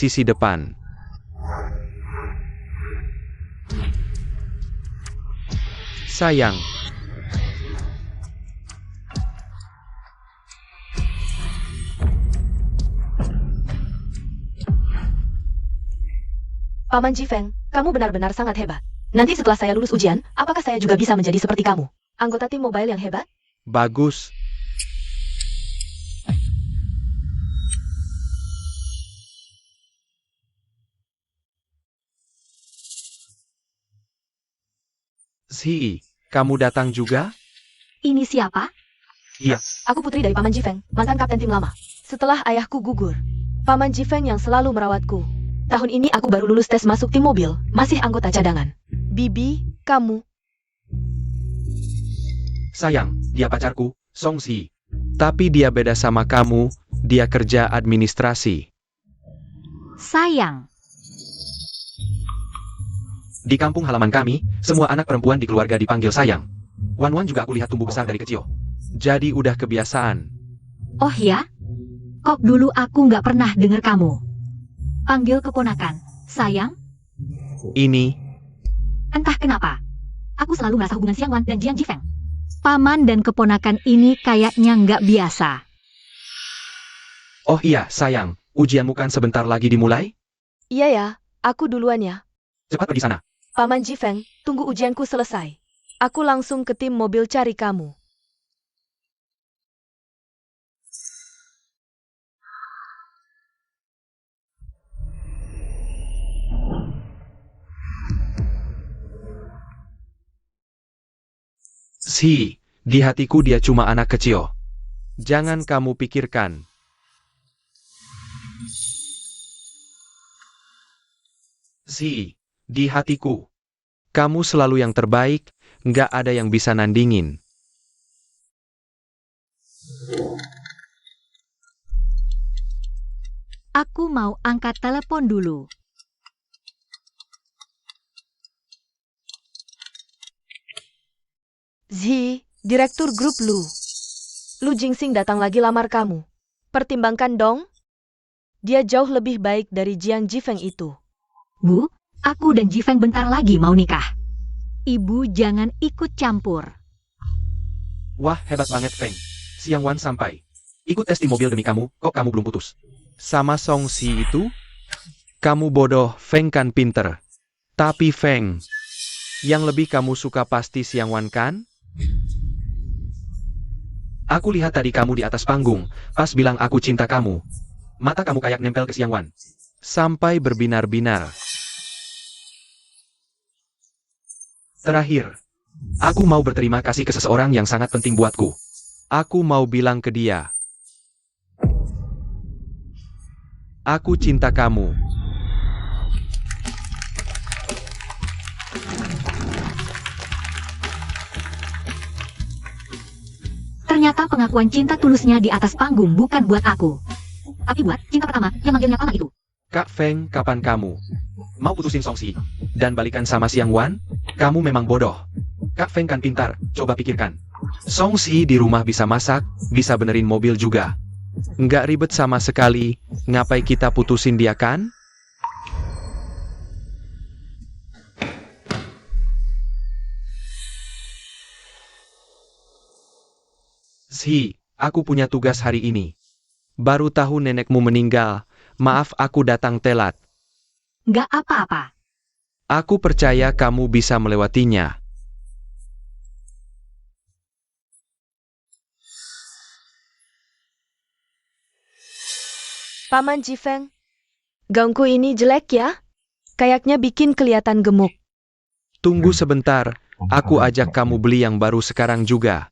sisi depan. Sayang, Paman Jifeng, kamu benar-benar sangat hebat. Nanti setelah saya lulus ujian, apakah saya juga bisa menjadi seperti kamu? Anggota tim mobile yang hebat? bagus. Si, kamu datang juga? Ini siapa? Iya. Aku putri dari Paman Jifeng, mantan kapten tim lama. Setelah ayahku gugur, Paman Jifeng yang selalu merawatku. Tahun ini aku baru lulus tes masuk tim mobil, masih anggota cadangan. Bibi, kamu. Sayang, dia pacarku, Song Si. Tapi dia beda sama kamu, dia kerja administrasi. Sayang, Di kampung halaman kami, semua anak perempuan di keluarga dipanggil sayang. Wan Wan juga aku lihat tumbuh besar dari kecil. Jadi udah kebiasaan. oh ya? Kok dulu aku nggak pernah dengar kamu panggil keponakan, sayang? Ini, Entah kenapa. Aku selalu merasa hubungan Xiang Wan dan Jiang Jifeng. Paman dan keponakan ini kayaknya nggak biasa. oh iya sayang, ujianmu kan sebentar lagi dimulai? Iya ya, aku duluan ya. Cepat pergi sana. Paman Jifeng, tunggu ujianku selesai. Aku langsung ke tim mobil cari kamu. Si, di hatiku dia cuma anak kecil. Jangan kamu pikirkan. Si, di hatiku. Kamu selalu yang terbaik, nggak ada yang bisa nandingin. Aku mau angkat telepon dulu. Zi, Direktur Grup Lu. Lu Jingsing datang lagi lamar kamu. Pertimbangkan dong. Dia jauh lebih baik dari Jiang Jifeng itu. Bu, aku dan Jifeng bentar lagi mau nikah. Ibu jangan ikut campur. Wah, hebat banget Feng. Siang Wan sampai. Ikut tes di mobil demi kamu, kok kamu belum putus? Sama Song Si itu? Kamu bodoh, Feng kan pinter. Tapi Feng, yang lebih kamu suka pasti Siang Wan kan? Aku lihat tadi kamu di atas panggung, pas bilang aku cinta kamu. Mata kamu kayak nempel ke Siang Wan. Sampai berbinar-binar. Terakhir, aku mau berterima kasih ke seseorang yang sangat penting buatku. Aku mau bilang ke dia. Aku cinta kamu. Ternyata pengakuan cinta tulusnya di atas panggung bukan buat aku. Tapi buat cinta pertama yang manggilnya paman itu. Kak Feng, kapan kamu mau putusin Song Si dan balikan sama Siang Wan? Kamu memang bodoh. Kak Feng kan pintar, coba pikirkan. Song Si di rumah bisa masak, bisa benerin mobil juga. Nggak ribet sama sekali, ngapain kita putusin dia kan? Si, aku punya tugas hari ini. Baru tahu nenekmu meninggal, maaf aku datang telat. Nggak apa-apa. Aku percaya kamu bisa melewatinya. Paman Jifeng, gaunku ini jelek ya? Kayaknya bikin kelihatan gemuk. Tunggu sebentar, aku ajak kamu beli yang baru sekarang juga.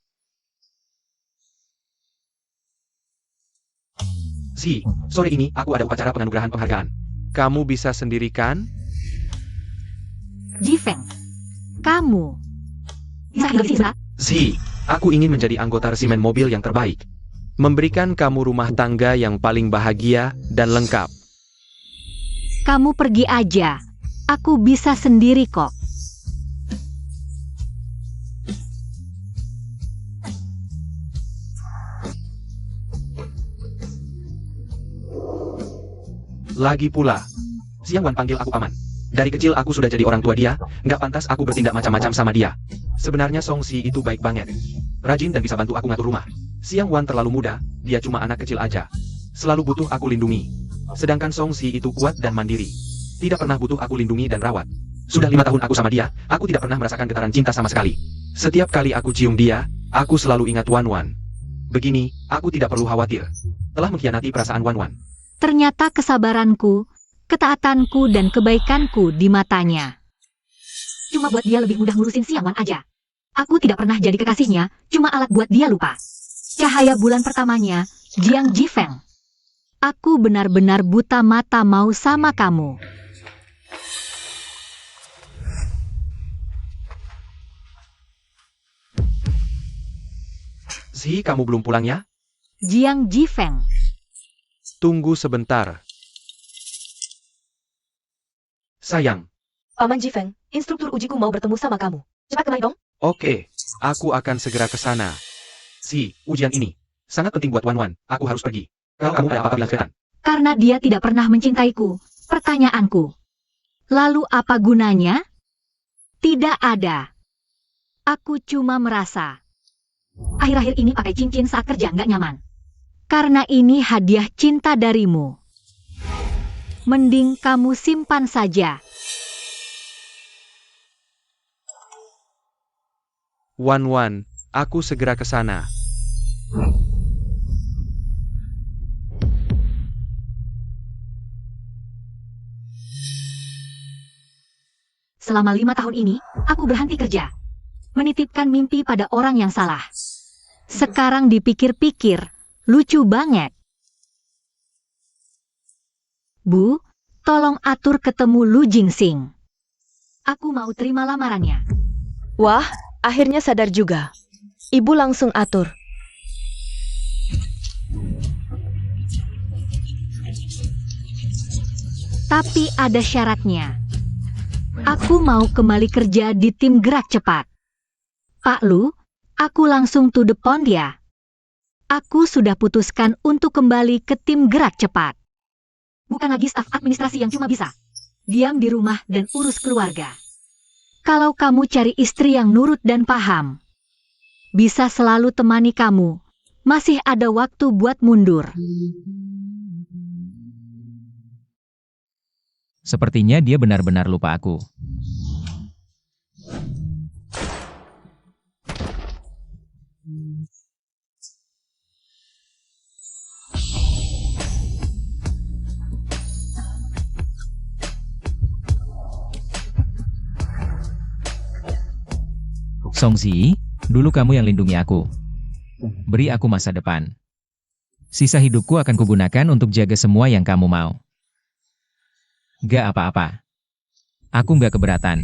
Si, sore ini aku ada upacara penganugerahan penghargaan. Kamu bisa sendiri kan? Jifeng, kamu bisa hidup di sini sebentar? Si, aku ingin menjadi anggota resimen mobil yang terbaik. Memberikan kamu rumah tangga yang paling bahagia dan lengkap. Kamu pergi aja. Aku bisa sendiri kok. Lagi pula, Xiang Wan panggil aku paman. Dari kecil aku sudah jadi orang tua dia, nggak pantas aku bertindak macam-macam sama dia. Sebenarnya Song Si itu baik banget. Rajin dan bisa bantu aku ngatur rumah. Xiang Wan terlalu muda, dia cuma anak kecil aja. Selalu butuh aku lindungi. Sedangkan Song Si itu kuat dan mandiri. Tidak pernah butuh aku lindungi dan rawat. Sudah 5 tahun aku sama dia, aku tidak pernah merasakan getaran cinta sama sekali. Setiap kali aku cium dia, aku selalu ingat Wan Wan. Begini, aku tidak perlu khawatir. Telah mengkhianati perasaan Wan Wan. Ternyata kesabaranku, ketaatanku dan kebaikanku di matanya. Cuma buat dia lebih mudah ngurusin Xiang Wan aja. Aku tidak pernah jadi kekasihnya, cuma alat buat dia lupa. Cahaya bulan pertamanya, Jiang Jifeng. Aku benar-benar buta mata mau sama kamu. Si, kamu belum pulang ya? Jiang Jifeng. Tunggu sebentar. Sayang. Paman Jifeng, instruktur ujiku mau bertemu sama kamu. Cepat kemari dong. Oke, aku akan segera ke sana. Si, ujian ini sangat penting buat Wan Wan. Aku harus pergi. Kalau kamu ada apa-apa bilang kelihatan. Karena dia tidak pernah mencintaiku. Pertanyaanku. Lalu apa gunanya? Tidak ada. Aku cuma merasa. Akhir-akhir ini pakai cincin saat kerja nggak nyaman. Karena ini hadiah cinta darimu. Mending kamu simpan saja. Wan Wan, aku segera ke sana. Selama 5 tahun ini, aku berhenti kerja. Menitipkan mimpi pada orang yang salah. Sekarang dipikir-pikir, lucu banget. Bu, tolong atur ketemu Lu Jingsing. Aku mau terima lamarannya. Wah, akhirnya sadar juga. Ibu langsung atur. Tapi ada syaratnya. Aku mau kembali kerja di tim gerak cepat. Pak Lu, aku langsung to the point ya. Aku sudah putuskan untuk kembali ke tim gerak cepat. Bukan lagi staf administrasi yang cuma bisa diam di rumah dan urus keluarga. Kalau kamu cari istri yang nurut dan paham, bisa selalu temani kamu. Masih ada waktu buat mundur. Sepertinya dia benar-benar lupa aku. Songzi, dulu kamu yang lindungi aku. Beri aku masa depan. Sisa hidupku akan kugunakan untuk jaga semua yang kamu mau. Gak apa-apa. Aku gak keberatan.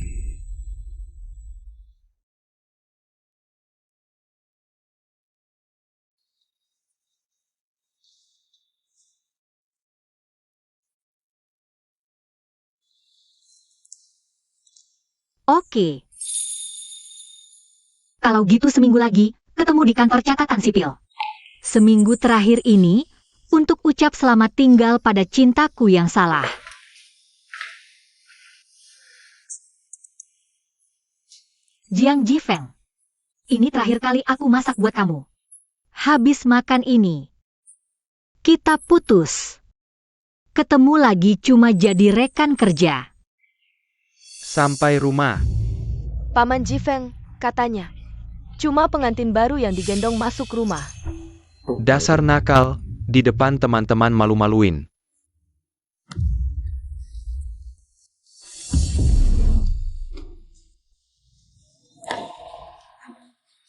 Oke. Kalau gitu seminggu lagi, ketemu di kantor catatan sipil. Seminggu terakhir ini, untuk ucap selamat tinggal pada cintaku yang salah. Jiang Jifeng, ini terakhir kali aku masak buat kamu. Habis makan ini, kita putus. Ketemu lagi cuma jadi rekan kerja. Sampai rumah. Paman Jifeng, katanya. Cuma pengantin baru yang digendong masuk rumah. Dasar nakal, di depan teman-teman malu-maluin.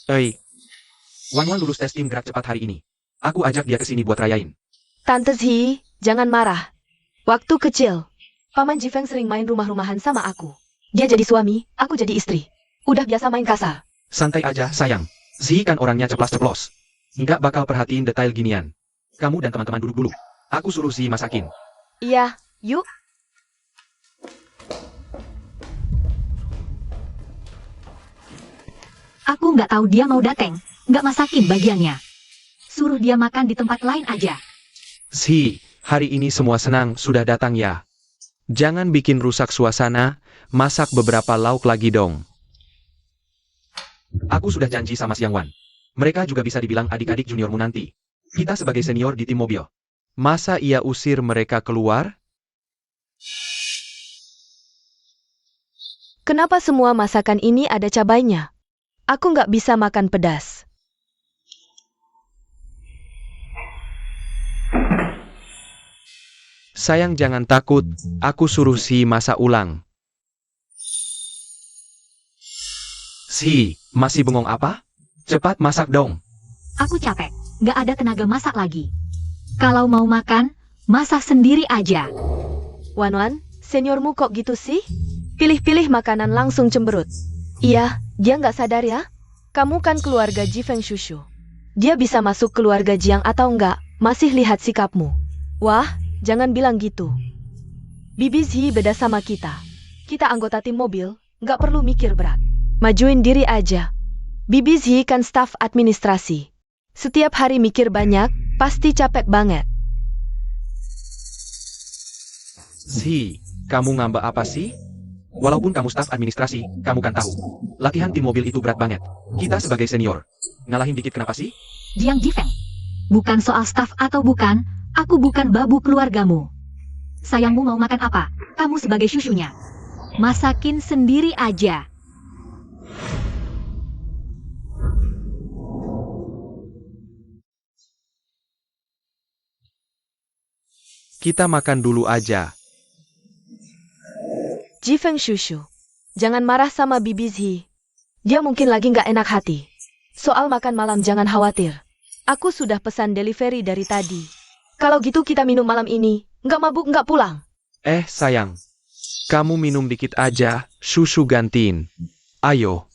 Wan Wan lulus tes tim gerak cepat hari ini. Aku ajak dia ke sini buat rayain. Tante Zhi, jangan marah. Waktu kecil, Paman Jifeng sering main rumah-rumahan sama aku. Dia jadi suami, aku jadi istri. Udah biasa main kasar. Santai aja, sayang. Zhi kan orangnya ceplas-ceplos. Nggak bakal perhatiin detail ginian. Kamu dan teman-teman duduk dulu. Aku suruh Zhi masakin. Iya, yuk. Aku nggak tahu dia mau dateng, nggak masakin bagiannya. Suruh dia makan di tempat lain aja. Zhi, Hari ini semua senang sudah datang ya. Jangan bikin rusak suasana, masak beberapa lauk lagi dong. Aku sudah janji sama Siang Wan. Mereka juga bisa dibilang adik-adik juniormu nanti. Kita sebagai senior di tim mobil. Masa ia usir mereka keluar? Kenapa semua masakan ini ada cabainya? Aku nggak bisa makan pedas. Sayang jangan takut, aku suruh Si masak ulang. Si, masih bengong apa? Cepat masak dong. Aku capek, nggak ada tenaga masak lagi. Kalau mau makan, masak sendiri aja. Wan, seniormu kok gitu sih? Pilih-pilih makanan langsung cemberut. Iya, dia nggak sadar ya? Kamu kan keluarga Ji Feng Shushu. Dia bisa masuk keluarga Jiang atau enggak, masih lihat sikapmu. Wah, jangan bilang gitu. Bibi Zhi beda sama kita. Kita anggota tim mobil, nggak perlu mikir berat. Majuin diri aja. Bibi Zhi kan staf administrasi. Setiap hari mikir banyak, pasti capek banget. Si, kamu ngambek apa sih? Walaupun kamu staf administrasi, kamu kan tahu. Latihan tim mobil itu berat banget. Kita sebagai senior. Ngalahin dikit kenapa sih? Jiang Jifeng. Bukan soal staf atau bukan, aku bukan babu keluargamu. Sayangmu mau makan apa? Kamu sebagai syusyunya. Masakin sendiri aja. Kita makan dulu aja. Ji Feng Shushu, jangan marah sama Bibi Zhi. Dia mungkin lagi nggak enak hati. Soal makan malam jangan khawatir. Aku sudah pesan delivery dari tadi. Kalau gitu kita minum malam ini, nggak mabuk nggak pulang. Sayang. Kamu minum dikit aja, susu gantiin. Ayo.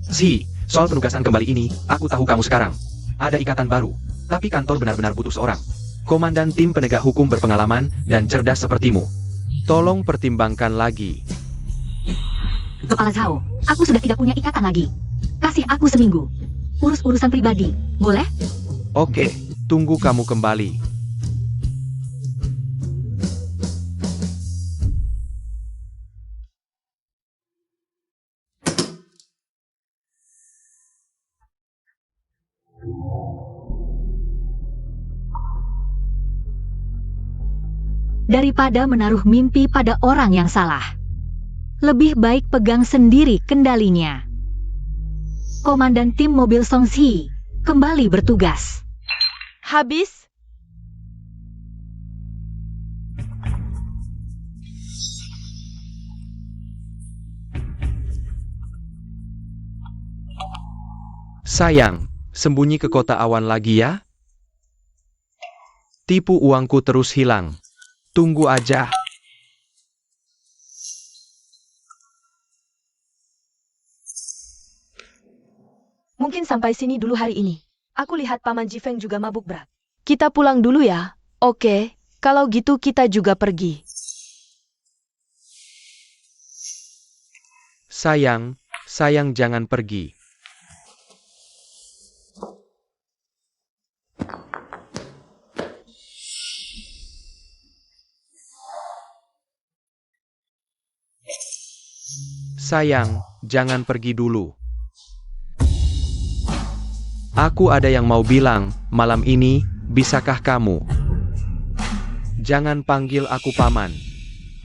Si, soal penugasan kembali ini, aku tahu kamu sekarang. Ada ikatan baru, tapi kantor benar-benar butuh seorang komandan tim penegak hukum berpengalaman dan cerdas sepertimu. Tolong pertimbangkan lagi. Kepala Zhao, aku sudah tidak punya ikatan lagi. Kasih aku seminggu. Urus urusan pribadi, boleh? Oke, tunggu kamu kembali. Daripada menaruh mimpi pada orang yang salah. Lebih baik pegang sendiri kendalinya. Komandan tim mobil Songxi kembali bertugas. Habis? Sayang, sembunyi ke kota awan lagi ya. Tipu uangku terus hilang. Tunggu aja. Mungkin sampai sini dulu hari ini. Aku lihat Paman Ji Feng juga mabuk berat. Kita pulang dulu ya. Oke, kalau gitu kita juga pergi. Sayang jangan pergi. Sayang, jangan pergi dulu. Aku ada yang mau bilang, malam ini, bisakah kamu? Jangan panggil aku paman.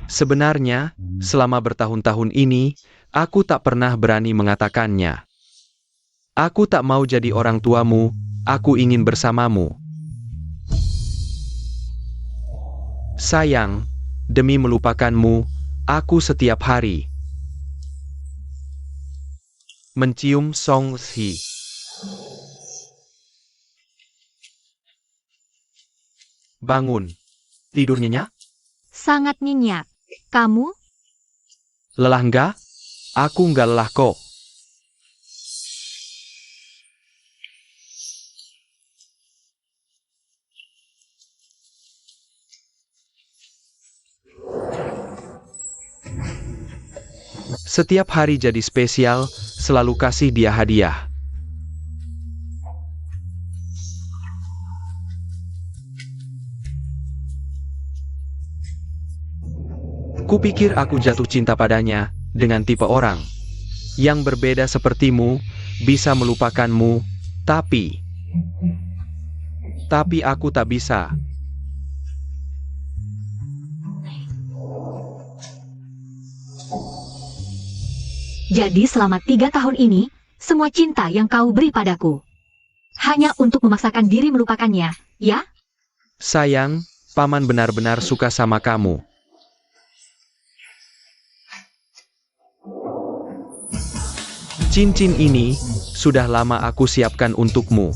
Sebenarnya, selama bertahun-tahun ini, aku tak pernah berani mengatakannya. Aku tak mau jadi orang tuamu, aku ingin bersamamu. Sayang, demi melupakanmu, aku setiap hari mencium Songxi. Bangun. Tidur nyenyak? Sangat nyenyak. Kamu? Lelah enggak? Aku enggak lelah kok. Setiap hari jadi spesial, selalu kasih dia hadiah. Kupikir aku jatuh cinta padanya, dengan tipe orang yang berbeda sepertimu, bisa melupakanmu, tapi aku tak bisa. Jadi selama 3 tahun ini, semua cinta yang kau beri padaku hanya untuk memaksakan diri melupakannya, ya? Sayang, paman benar-benar suka sama kamu. Cincin ini sudah lama aku siapkan untukmu.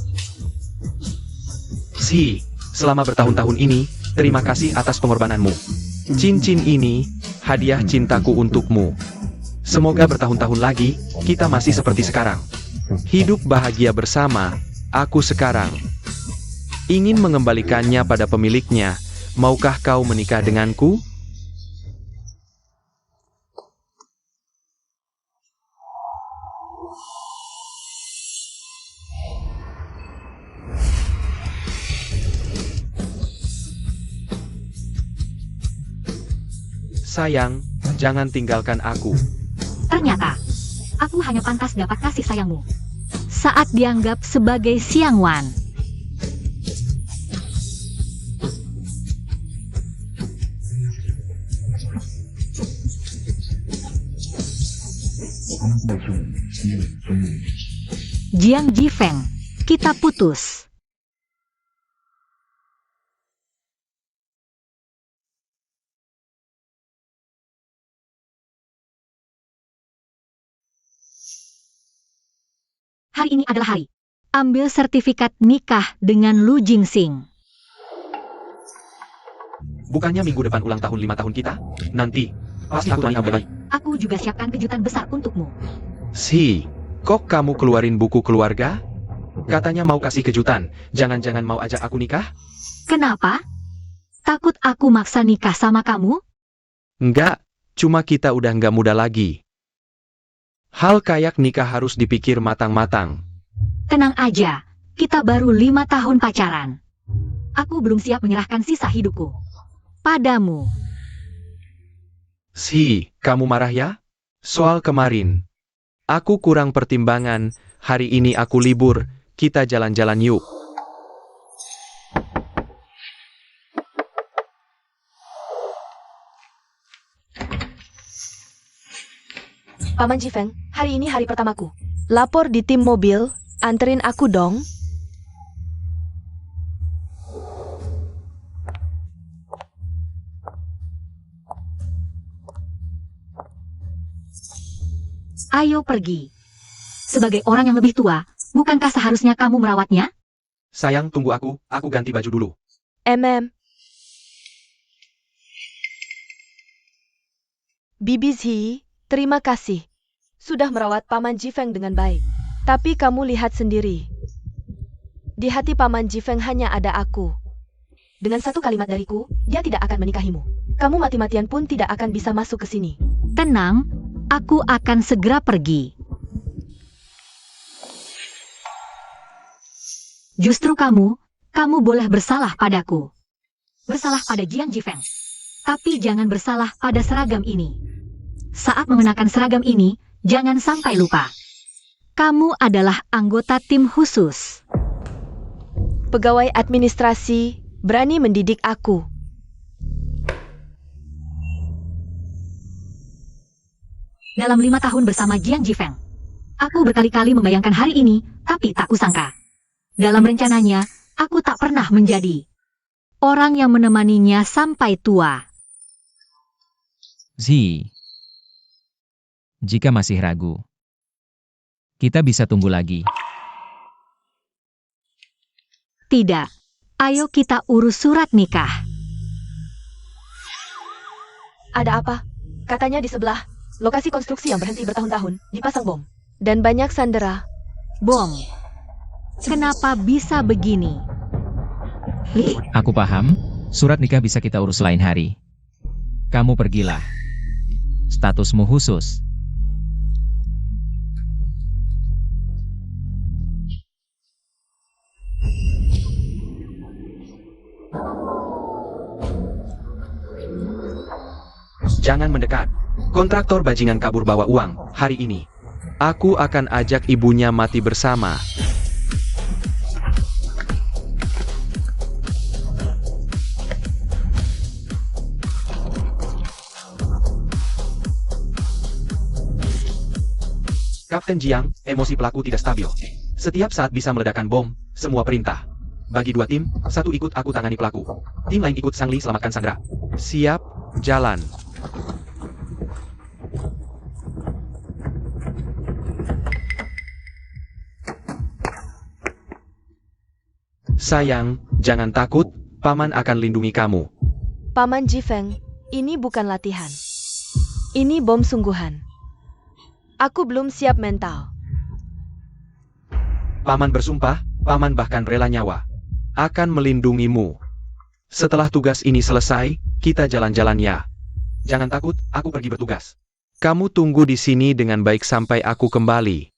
Selama bertahun-tahun ini, terima kasih atas pengorbananmu. Cincin ini, hadiah cintaku untukmu. Semoga bertahun-tahun lagi, kita masih seperti sekarang. Hidup bahagia bersama, aku sekarang. Ingin mengembalikannya pada pemiliknya, maukah kau menikah denganku? Sayang, jangan tinggalkan aku. Ternyata, aku hanya pantas dapat kasih sayangmu saat dianggap sebagai Xiang Wan. Jiang Jifeng, kita putus. Hari ini adalah hari ambil sertifikat nikah dengan Lu Jingxing. Bukannya minggu depan ulang tahun 5 tahun kita? Nanti, pasti aku tanya baik. Aku juga siapkan kejutan besar untukmu. Kok kamu keluarin buku keluarga? Katanya mau kasih kejutan, jangan-jangan mau ajak aku nikah? Kenapa? Takut aku maksa nikah sama kamu? Enggak, cuma kita udah nggak muda lagi. Hal kayak nikah harus dipikir matang-matang. Tenang aja, kita baru 5 tahun pacaran. Aku belum siap menyerahkan sisa hidupku padamu. Kamu marah ya? Soal kemarin. Aku kurang pertimbangan, hari ini aku libur, kita jalan-jalan yuk. Paman Jifeng, hari ini hari pertamaku. Lapor di tim mobil, anterin aku dong. Ayo pergi. Sebagai orang yang lebih tua, bukankah seharusnya kamu merawatnya? Sayang, tunggu aku ganti baju dulu. Bibi Zhi, terima kasih. Sudah merawat Paman Jifeng dengan baik. Tapi kamu lihat sendiri. Di hati Paman Jifeng hanya ada aku. Dengan satu kalimat dariku, dia tidak akan menikahimu. Kamu mati-matian pun tidak akan bisa masuk ke sini. Tenang, aku akan segera pergi. Justru kamu boleh bersalah padaku. Bersalah pada Jiang Jifeng. Tapi jangan bersalah pada seragam ini. Saat mengenakan seragam ini, jangan sampai lupa. Kamu adalah anggota tim khusus. Pegawai administrasi berani mendidik aku. Dalam 5 tahun bersama Jiang Jifeng, aku berkali-kali membayangkan hari ini, tapi tak kusangka. Dalam rencananya, aku tak pernah menjadi orang yang menemaninya sampai tua. Jika masih ragu, kita bisa tunggu lagi. Tidak, ayo kita urus surat nikah. Ada apa? Katanya di sebelah, lokasi konstruksi yang berhenti bertahun-tahun, dipasang bom. Dan banyak sandera. Bom. Kenapa bisa begini? Aku paham, surat nikah bisa kita urus lain hari. Kamu pergilah. Statusmu khusus. Jangan mendekat. Kontraktor bajingan kabur bawa uang hari ini. Aku akan ajak ibunya mati bersama. Kapten Jiang, emosi pelaku tidak stabil. Setiap saat bisa meledakkan bom, semua perintah. Bagi dua tim, satu ikut aku tangani pelaku. Tim lain ikut Sangli selamatkan Sandra. Siap, jalan. Sayang, jangan takut, Paman akan lindungi kamu. Paman Jifeng, ini bukan latihan. Ini bom sungguhan. Aku belum siap mental. Paman bersumpah, Paman bahkan rela nyawa. Akan melindungimu. Setelah tugas ini selesai, kita jalan-jalan ya. Jangan takut, aku pergi bertugas. Kamu tunggu di sini dengan baik sampai aku kembali.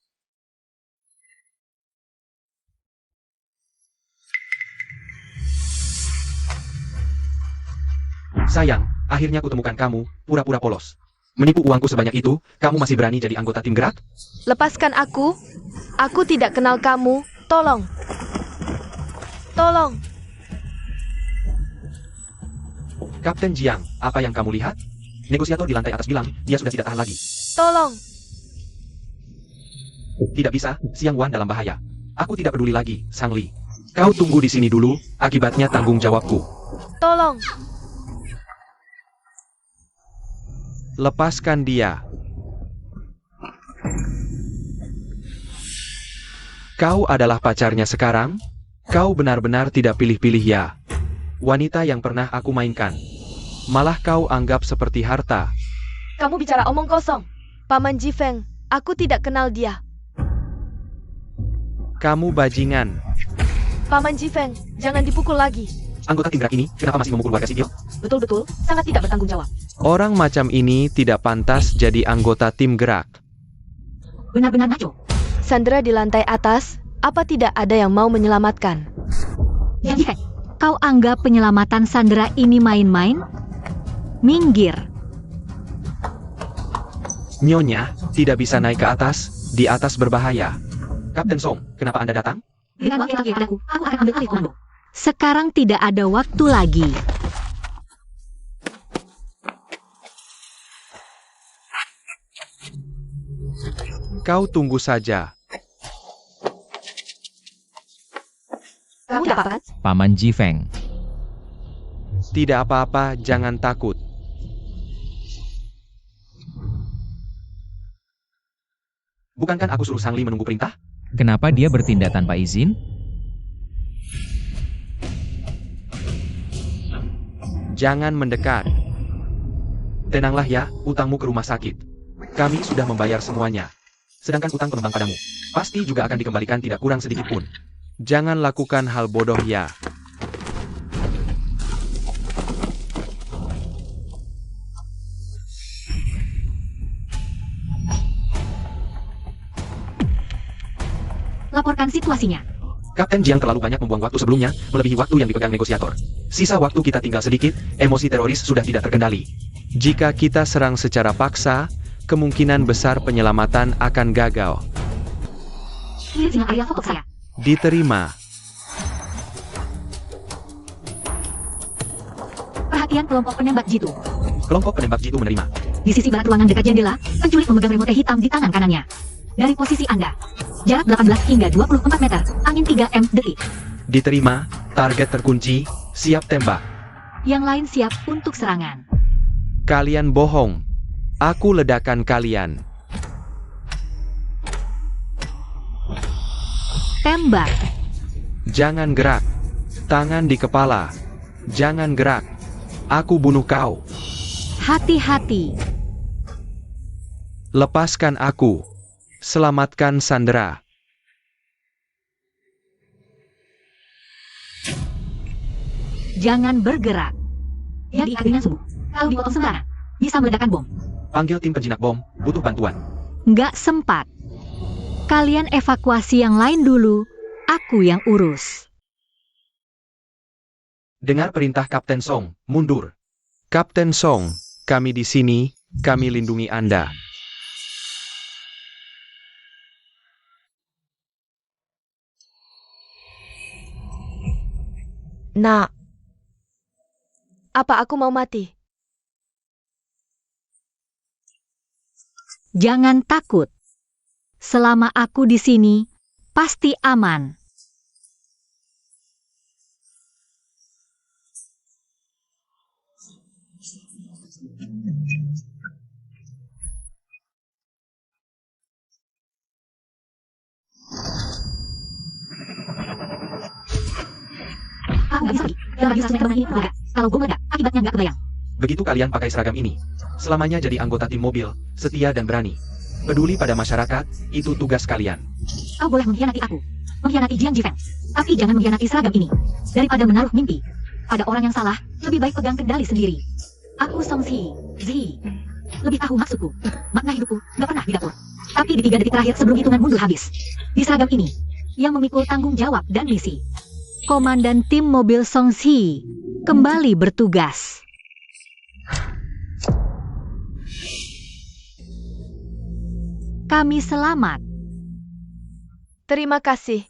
Sayang, akhirnya kutemukan kamu, pura-pura polos. Menipu uangku sebanyak itu, kamu masih berani jadi anggota tim gerak? Lepaskan aku. Aku tidak kenal kamu. Tolong. Tolong. Kapten Jiang, apa yang kamu lihat? Negosiator di lantai atas bilang, dia sudah tidak tahan lagi. Tolong. Tidak bisa, Xiang Wan dalam bahaya. Aku tidak peduli lagi, Sang Li. Kau tunggu di sini dulu, akibatnya tanggung jawabku. Tolong. Lepaskan dia. Kau adalah pacarnya sekarang? Kau benar-benar tidak pilih-pilih ya. Wanita yang pernah aku mainkan. Malah kau anggap seperti harta. Kamu bicara omong kosong. Paman Jifeng, aku tidak kenal dia. Kamu bajingan. Paman Jifeng, jangan dipukul lagi. Anggota tim gerak ini, kenapa masih memukul warga sipil? Betul-betul, sangat tidak bertanggung jawab. Orang macam ini tidak pantas jadi anggota tim gerak. Benar-benar ngaco. Sandra di lantai atas, apa tidak ada yang mau menyelamatkan? Ya, Jifeng, kau anggap penyelamatan Sandra ini main-main? Minggir. Nyonya, tidak bisa naik ke atas, di atas berbahaya. Kapten Song, kenapa Anda datang? Dengan laki-laki padaku, aku akan ambil alih komando. Sekarang tidak ada waktu lagi. Kau tunggu saja. Kamu tidak apa-apa? Paman Jifeng. Tidak apa-apa, jangan takut. Bukankah aku suruh Sang Li menunggu perintah? Kenapa dia bertindak tanpa izin? Jangan mendekat. Tenanglah ya, utangmu ke rumah sakit. Kami sudah membayar semuanya. Sedangkan utang pengembang padamu, pasti juga akan dikembalikan tidak kurang sedikit pun. Jangan lakukan hal bodoh ya. Laporkan situasinya. Kapten Jiang terlalu banyak membuang waktu sebelumnya, melebihi waktu yang dipegang negosiator. Sisa waktu kita tinggal sedikit, emosi teroris sudah tidak terkendali. Jika kita serang secara paksa, kemungkinan besar penyelamatan akan gagal. Kirim sinyal aerial foto saya. Diterima. Perhatian kelompok penembak jitu. Kelompok penembak jitu menerima. Di sisi barat ruangan dekat jendela, penculik memegang remote hitam di tangan kanannya. Dari posisi Anda, jarak 18 hingga 24 meter, angin 3 m detik. Diterima, target terkunci, siap tembak. Yang lain siap untuk serangan. Kalian bohong. Aku ledakan kalian. Tembak. Jangan gerak. Tangan di kepala. Jangan gerak. Aku bunuh kau. Hati-hati. Lepaskan aku. Selamatkan Sandra. Jangan bergerak. Yang diikat dengan sumbu. Kalau dipotong sembarangan, bisa meledakkan bom. Panggil tim penjinak bom, butuh bantuan. Nggak sempat. Kalian evakuasi yang lain dulu, aku yang urus. Dengar perintah Kapten Song, mundur. Kapten Song, kami di sini, kami lindungi Anda. Nak, apa aku mau mati? Jangan takut. Selama aku di sini, pasti aman. Aku nggak bisa pergi. Dalam radius 100 meter ini meledak. Kalau bom meledak, akibatnya nggak kebayang. Begitu kalian pakai seragam ini, selamanya jadi anggota tim mobil, setia dan berani. Peduli pada masyarakat, itu tugas kalian. Kau boleh mengkhianati aku, mengkhianati Jiang Jifeng, tapi jangan mengkhianati seragam ini. Daripada menaruh mimpi pada orang yang salah, lebih baik pegang kendali sendiri. Aku Song Zi, lebih tahu maksudku. Makna hidupku nggak pernah di dapur. Tapi di 3 detik terakhir sebelum hitungan mundur habis, di seragam ini, yang memikul tanggung jawab dan misi. Komandan tim mobil Song Zi kembali bertugas. Kami selamat. Terima kasih.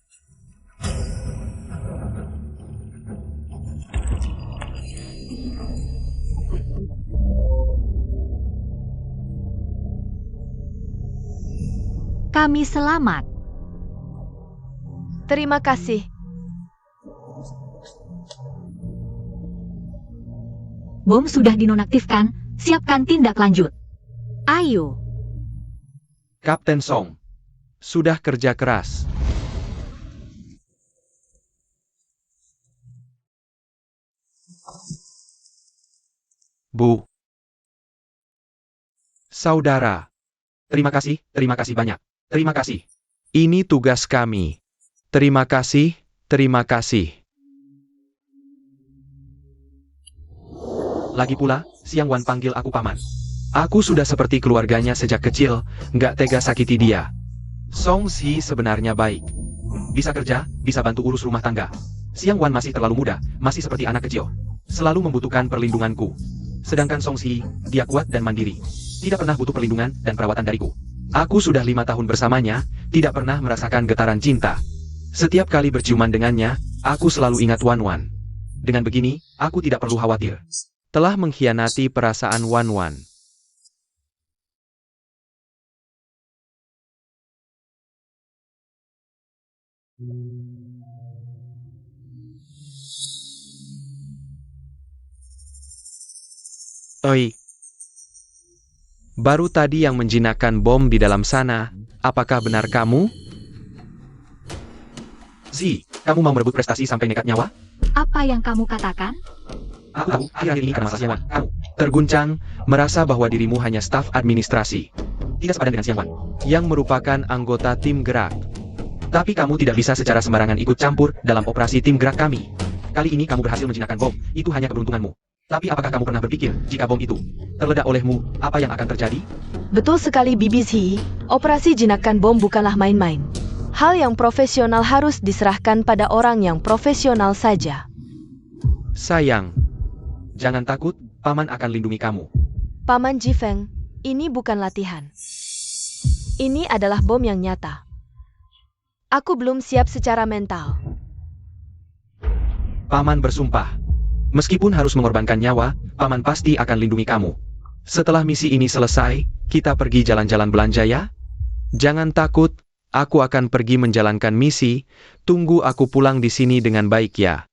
Kami selamat. Terima kasih. Bom sudah dinonaktifkan, siapkan tindak lanjut. Ayo. Kapten Song, sudah kerja keras. Bu. Saudara. Terima kasih banyak. Terima kasih. Ini tugas kami. Terima kasih, terima kasih. Lagi pula, Siang Wan panggil aku paman. Aku sudah seperti keluarganya sejak kecil, nggak tega sakiti dia. Song Zi sebenarnya baik. Bisa kerja, bisa bantu urus rumah tangga. Siang Wan masih terlalu muda, masih seperti anak kecil. Selalu membutuhkan perlindunganku. Sedangkan Song Zi, dia kuat dan mandiri. Tidak pernah butuh perlindungan dan perawatan dariku. Aku sudah 5 tahun bersamanya, tidak pernah merasakan getaran cinta. Setiap kali berciuman dengannya, aku selalu ingat Wan Wan. Dengan begini, aku tidak perlu khawatir. Telah mengkhianati perasaan Wan Wan. Oi. Baru tadi yang menjinakkan bom di dalam sana, apakah benar kamu? Zi, kamu mau merebut prestasi sampai nekat nyawa? Apa yang kamu katakan? Aku tahu, akhir-akhir ini karena masalah Siang Wan, kamu terguncang, merasa bahwa dirimu hanya staf administrasi. Tidak sepadan dengan Siang Wan, yang merupakan anggota tim gerak. Tapi kamu tidak bisa secara sembarangan ikut campur dalam operasi tim gerak kami. Kali ini kamu berhasil menjinakkan bom, itu hanya keberuntunganmu. Tapi apakah kamu pernah berpikir, jika bom itu terledak olehmu, apa yang akan terjadi? Betul sekali Bibi Zi, operasi jinakan bom bukanlah main-main. Hal yang profesional harus diserahkan pada orang yang profesional saja. Sayang, jangan takut, Paman akan lindungi kamu. Paman Jifeng, ini bukan latihan. Ini adalah bom yang nyata. Aku belum siap secara mental. Paman bersumpah. Meskipun harus mengorbankan nyawa, Paman pasti akan lindungi kamu. Setelah misi ini selesai, kita pergi jalan-jalan belanja ya? Jangan takut, aku akan pergi menjalankan misi, tunggu aku pulang di sini dengan baik ya.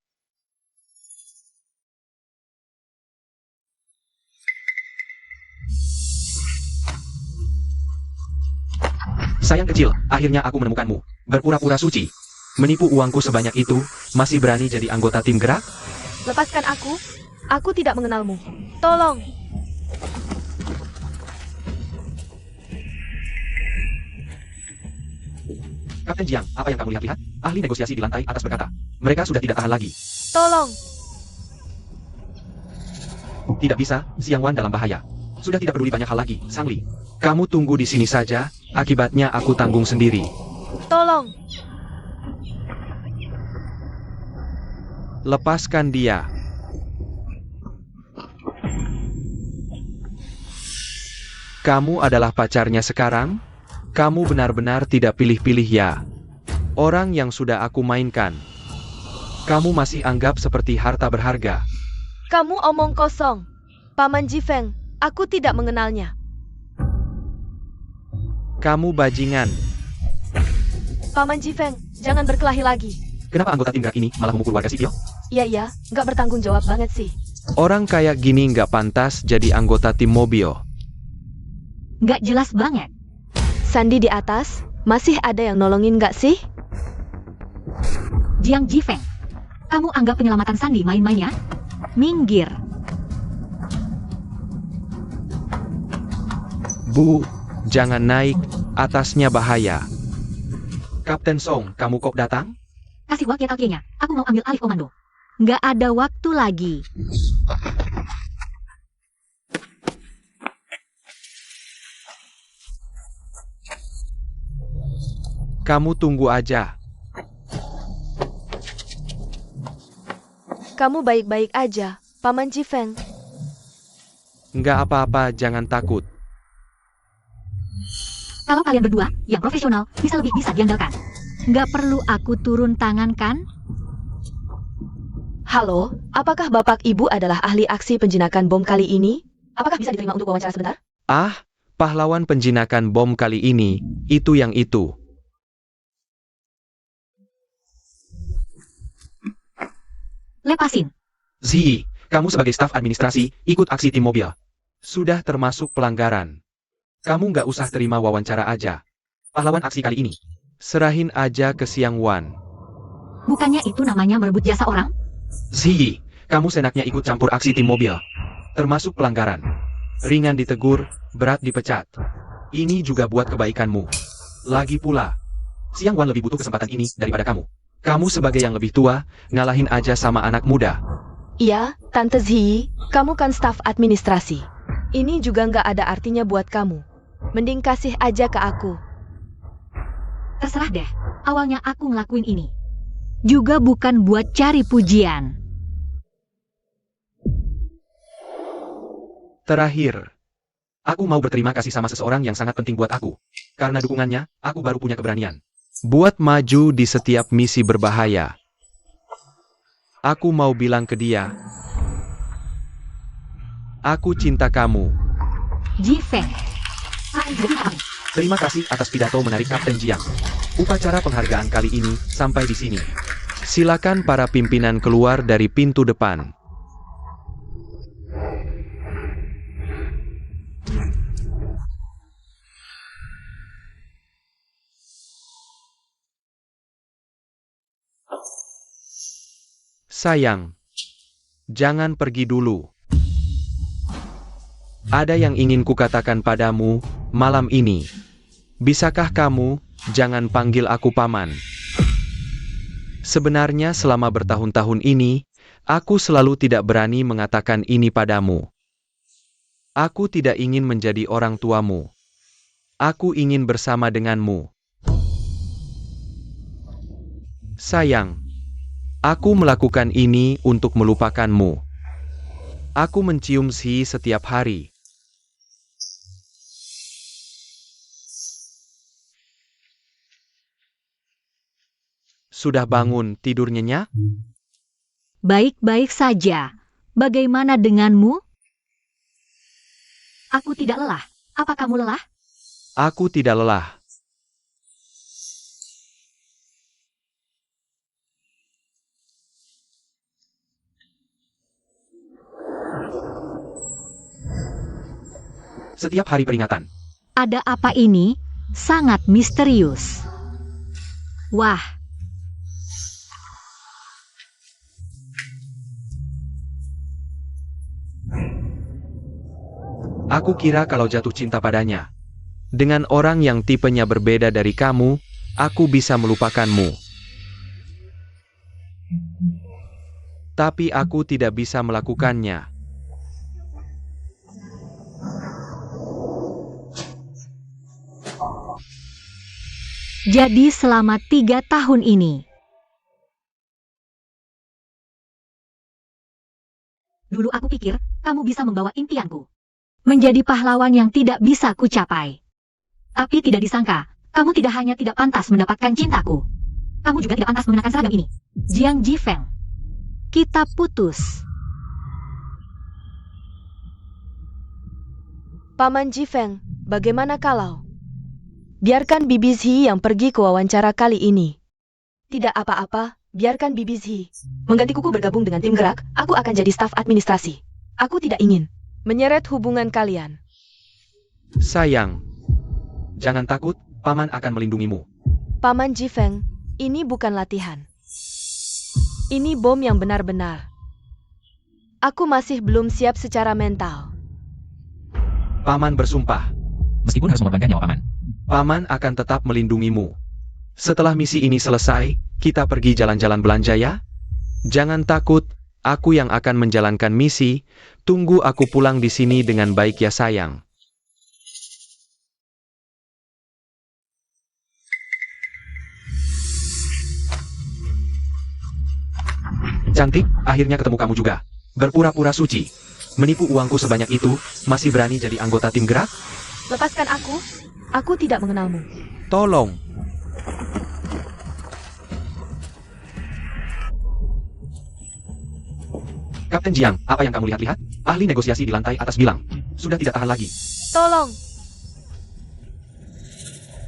Sayang kecil, akhirnya aku menemukanmu. Berpura-pura suci. Menipu uangku sebanyak itu, masih berani jadi anggota tim gerak? Lepaskan aku. Aku tidak mengenalmu. Tolong. Kapten Jiang, apa yang kamu lihat-lihat? Ahli negosiasi di lantai atas berkata, mereka sudah tidak tahan lagi. Tolong. Tidak bisa, Siang Wan dalam bahaya. Sudah tidak peduli banyak hal lagi, Sang Li. Kamu tunggu di sini saja, akibatnya aku tanggung sendiri. Tolong. Lepaskan dia. Kamu adalah pacarnya sekarang? Kamu benar-benar tidak pilih-pilih ya. Orang yang sudah aku mainkan. Kamu masih anggap seperti harta berharga. Kamu omong kosong. Paman Jifeng, aku tidak mengenalnya. Kamu bajingan. Paman Jifeng, jangan berkelahi lagi. Kenapa anggota tim gerak ini malah memukul warga sipil? Iya, nggak bertanggung jawab banget sih. Orang kayak gini nggak pantas jadi anggota tim mobil. Nggak jelas banget. Sandi di atas, masih ada yang nolongin nggak sih? Jiang Jifeng, kamu anggap penyelamatan Sandi main-main ya? Minggir. Bu, jangan naik, atasnya bahaya. Kapten Song, kamu kok datang? Kasih walkie-talkie-nya, aku mau ambil alih komando. Nggak ada waktu lagi. Kamu tunggu aja. Kamu baik-baik aja, Paman Jifeng. Nggak apa-apa, jangan takut. Kalau kalian berdua, yang profesional, lebih bisa diandalkan. Nggak perlu aku turun tangan kan? Halo, apakah Bapak Ibu adalah ahli aksi penjinakan bom kali ini? Apakah bisa diterima untuk wawancara sebentar? Ah, pahlawan penjinakan bom kali ini, itu yang itu. Lepasin. Zi, kamu sebagai staf administrasi, ikut aksi tim mobil. Sudah termasuk pelanggaran. Kamu nggak usah terima wawancara aja. Pahlawan aksi kali ini. Serahin aja ke Siang Wan. Bukannya itu namanya merebut jasa orang? Zi, kamu senaknya ikut campur aksi tim mobil. Termasuk pelanggaran. Ringan ditegur, berat dipecat. Ini juga buat kebaikanmu. Lagi pula, Siang Wan lebih butuh kesempatan ini daripada kamu. Kamu sebagai yang lebih tua, ngalahin aja sama anak muda. Iya, Tante Zi, kamu kan staf administrasi. Ini juga nggak ada artinya buat kamu. Mending kasih aja ke aku. Terserah deh, awalnya aku ngelakuin ini. Juga bukan buat cari pujian. Terakhir, aku mau berterima kasih sama seseorang yang sangat penting buat aku. Karena dukungannya, aku baru punya keberanian buat maju di setiap misi berbahaya. Aku mau bilang ke dia, aku cinta kamu. Jifeng. Terima kasih atas pidato menarik Kapten Jiang. Upacara penghargaan kali ini sampai di sini. Silakan para pimpinan keluar dari pintu depan. Sayang, jangan pergi dulu. Ada yang ingin kukatakan padamu malam ini. Bisakah kamu jangan panggil aku paman? Sebenarnya selama bertahun-tahun ini, aku selalu tidak berani mengatakan ini padamu. Aku tidak ingin menjadi orang tuamu. Aku ingin bersama denganmu. Sayang, aku melakukan ini untuk melupakanmu. Aku mencium Si setiap hari. Sudah bangun tidur nyenyak? Baik-baik saja. Bagaimana denganmu? Aku tidak lelah. Apa kamu lelah? Aku tidak lelah. Setiap hari peringatan. Ada apa ini? Sangat misterius. Wah, Aku kira kalau jatuh cinta padanya. Dengan orang yang tipenya berbeda dari kamu, aku bisa melupakanmu. Tapi aku tidak bisa melakukannya. jadi selama 3 tahun ini. Dulu aku pikir kamu bisa membawa impianku. menjadi pahlawan yang tidak bisa kucapai. Tapi tidak disangka, kamu tidak hanya tidak pantas mendapatkan cintaku. Kamu juga tidak pantas menggunakan seragam ini. Jiang Jifeng, kita putus. Paman Jifeng, bagaimana kalau? Biarkan Bibi Zhi yang pergi ke wawancara kali ini. Tidak apa-apa, biarkan Bibi Zhi. Mengganti kuku bergabung dengan tim gerak, aku akan jadi staf administrasi. Aku tidak ingin menyeret hubungan kalian. Sayang, jangan takut, Paman akan melindungimu. Paman Jifeng, ini bukan latihan. Ini bom yang benar-benar. Aku masih belum siap secara mental. Paman bersumpah, Meskipun harus mengorbankan nyawa Paman. Paman akan tetap melindungimu. Setelah misi ini selesai, kita pergi jalan-jalan belanja ya? Jangan takut, aku yang akan menjalankan misi. Tunggu aku pulang di sini dengan baik ya sayang. Cantik, akhirnya ketemu kamu juga. Berpura-pura suci. Menipu uangku sebanyak itu, masih berani jadi anggota tim gerak? Lepaskan aku. Aku tidak mengenalmu. Tolong. Kapten Jiang, apa yang kamu lihat-lihat? Ahli negosiasi di lantai atas bilang, sudah tidak tahan lagi. Tolong.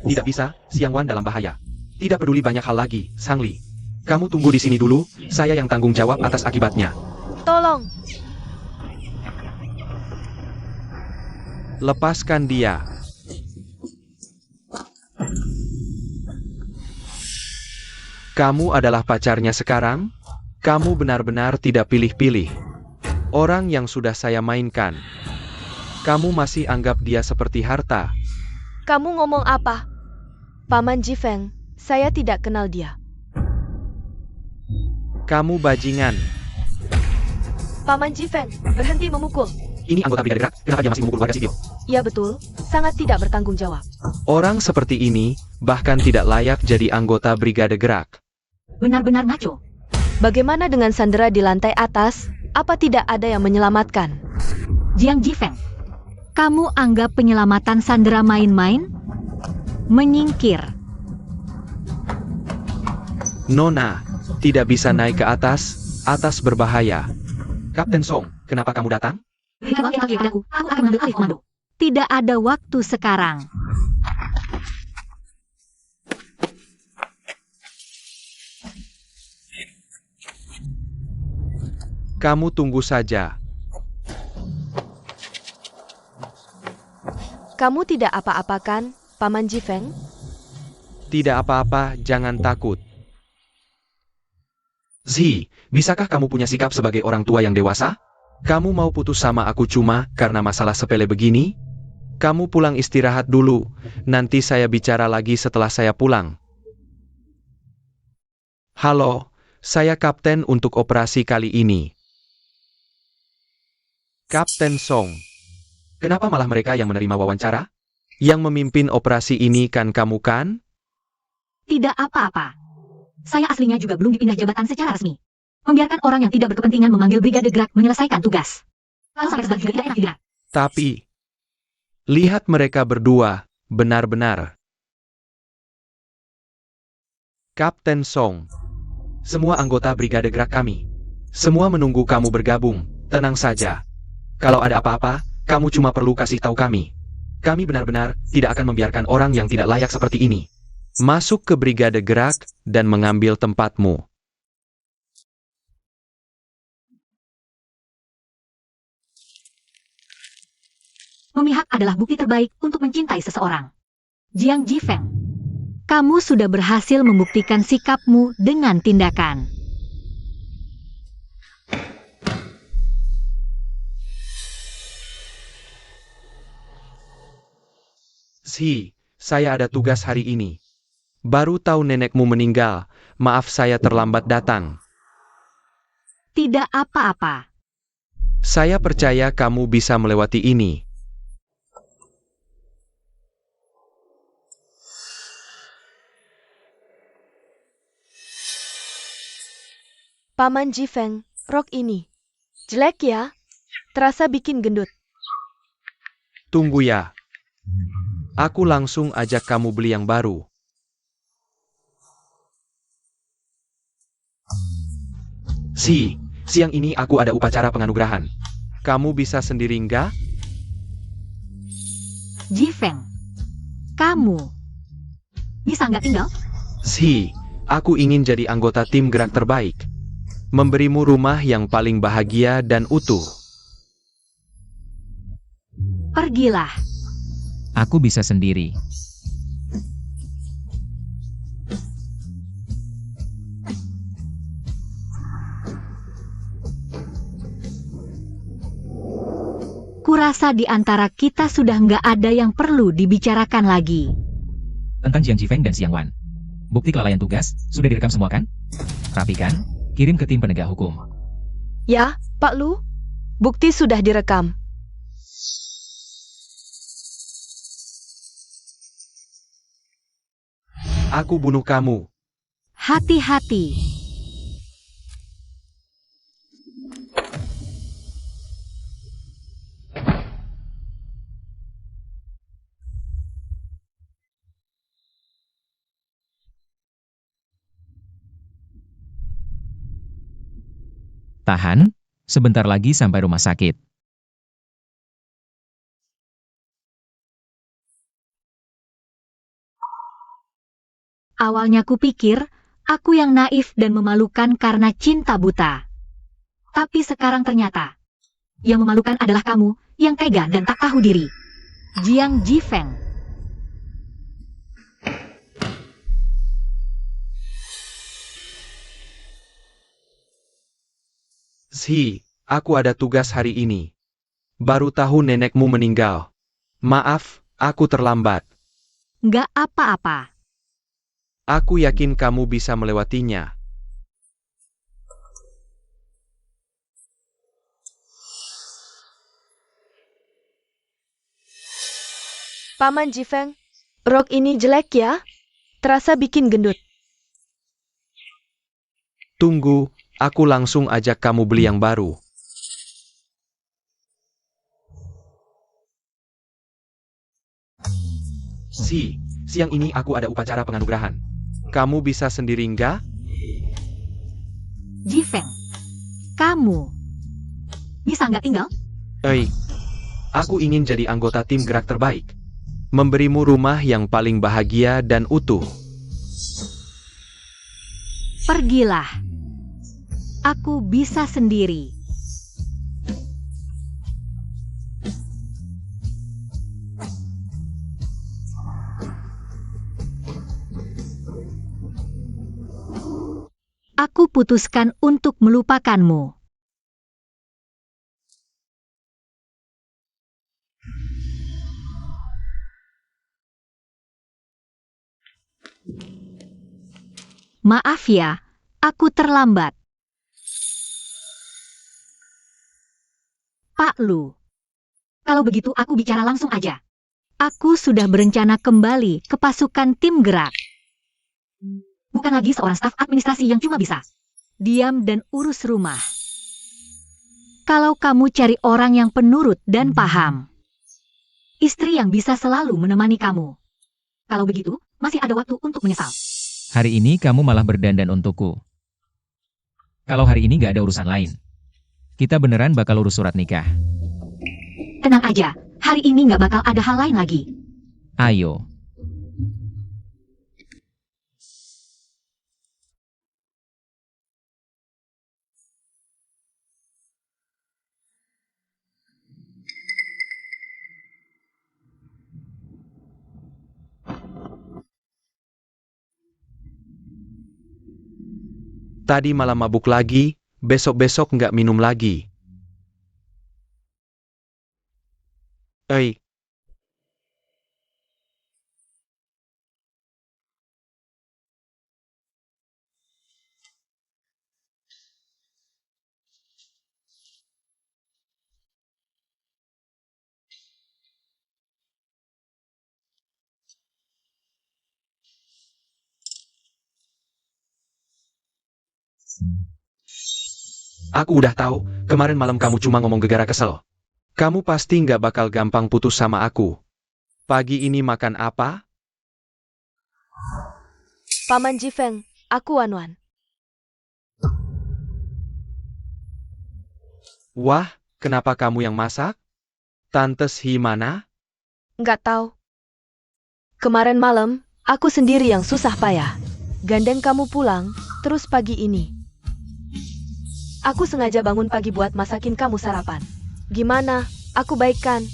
Tidak bisa, Xiang Wan dalam bahaya. Tidak peduli banyak hal lagi, Sang Li. Kamu tunggu di sini dulu, saya yang tanggung jawab atas akibatnya. Tolong. Lepaskan dia. Kamu adalah pacarnya sekarang? Kamu benar-benar tidak pilih-pilih. Orang yang sudah saya mainkan. Kamu masih anggap dia seperti harta. Kamu ngomong apa? Paman Jifeng, saya tidak kenal dia. Kamu bajingan. Paman Jifeng, berhenti memukul. Ini anggota Brigade Gerak, kenapa dia masih memukul warga sipil? Ya betul, sangat tidak bertanggung jawab. Orang seperti ini, bahkan tidak layak jadi anggota Brigade Gerak. Benar-benar ngaco. Bagaimana dengan sandera di lantai atas? Apa tidak ada yang menyelamatkan? Jiang Jifeng, kamu anggap penyelamatan sandera main-main? Menyingkir. Nona, tidak bisa naik ke atas, atas berbahaya. Kapten Song, kenapa kamu datang? Berikan waktu yang padaku, aku akan mengambil alih komando. Tidak ada waktu sekarang. Kamu tunggu saja. Kamu tidak apa-apa kan, Paman Jifeng? Tidak apa-apa, jangan takut. Zhi, bisakah kamu punya sikap sebagai orang tua yang dewasa? Kamu mau putus sama aku cuma karena masalah sepele begini? Kamu pulang istirahat dulu, nanti saya bicara lagi setelah saya pulang. Halo, saya kapten untuk operasi kali ini. Kapten Song. Kenapa malah mereka yang menerima wawancara? Yang memimpin operasi ini kan kamu kan? Tidak apa-apa. Saya aslinya juga belum dipindah jabatan secara resmi. Membiarkan orang yang tidak berkepentingan memanggil Brigade Gerak menyelesaikan tugas. Lalu sampai sebelah juga tidak enak tidak. Tapi, lihat mereka berdua, benar-benar. Kapten Song. Semua anggota Brigade Gerak kami. Semua menunggu kamu bergabung, tenang saja. Kalau ada apa-apa, kamu cuma perlu kasih tahu kami. Kami benar-benar tidak akan membiarkan orang yang tidak layak seperti ini masuk ke Brigade Gerak dan mengambil tempatmu. Memihak adalah bukti terbaik untuk mencintai seseorang. Jiang Jifeng, kamu sudah berhasil membuktikan sikapmu dengan tindakan. Zhi, saya ada tugas hari ini. Baru tahu nenekmu meninggal, maaf saya terlambat datang. Tidak apa-apa. Saya percaya kamu bisa melewati ini. Paman Jifeng, rok ini jelek ya? Terasa bikin gendut. Tunggu ya. Aku langsung ajak kamu beli yang baru. Siang ini aku ada upacara penganugerahan. Kamu bisa sendiri nggak? Jifeng, kamu bisa nggak tinggal? Aku ingin jadi anggota tim gerak terbaik. Memberimu rumah yang paling bahagia dan utuh. Pergilah. Aku bisa sendiri. Kurasa di antara kita sudah nggak ada yang perlu dibicarakan lagi. Tentang Jiang Jifeng dan Xiang Wan. Bukti kelalaian tugas, sudah direkam semua kan? Rapikan, kirim ke tim penegak hukum. Ya, Pak Lu. Bukti sudah direkam. Aku bunuh kamu. Hati-hati. Tahan, sebentar lagi sampai rumah sakit. Awalnya kupikir, aku yang naif dan memalukan karena cinta buta. Tapi sekarang ternyata, yang memalukan adalah kamu, yang tega dan tak tahu diri. Jiang Jifeng. Aku ada tugas hari ini. Baru tahu nenekmu meninggal. Maaf, aku terlambat. Nggak apa-apa. Aku yakin kamu bisa melewatinya. Paman Jifeng, rok ini jelek ya? Terasa bikin gendut. Tunggu, aku langsung ajak kamu beli yang baru. Siang ini aku ada upacara penganugerahan. Kamu bisa sendiri nggak? Jifeng, kamu bisa nggak tinggal? Aku ingin jadi anggota tim gerak terbaik. Memberimu rumah yang paling bahagia dan utuh. Pergilah. Aku bisa sendiri. Aku putuskan untuk melupakanmu. Maaf ya, aku terlambat. Pak Lu. Kalau begitu aku bicara langsung aja. Aku sudah berencana kembali ke pasukan tim gerak. Bukan lagi seorang staf administrasi yang cuma bisa diam dan urus rumah. Kalau kamu cari orang yang penurut dan paham, istri yang bisa selalu menemani kamu. Kalau begitu, masih ada waktu untuk menyesal. Hari ini kamu malah berdandan untukku. Kalau hari ini gak ada urusan lain, kita beneran bakal urus surat nikah. Tenang aja, hari ini nggak bakal ada hal lain lagi. Ayo. Tadi malam mabuk lagi, besok-besok nggak minum lagi. Aku udah tahu, kemarin malam kamu cuma ngomong gegara kesel. Kamu pasti nggak bakal gampang putus sama aku. Pagi ini makan apa? Paman Jifeng, aku Wanwan. Wah, kenapa kamu yang masak? Tante Shi mana? Nggak tahu. Kemarin malam, aku sendiri yang susah payah. Gandeng kamu pulang, terus pagi ini. Aku sengaja bangun pagi buat masakin kamu sarapan. Gimana? Aku baik kan?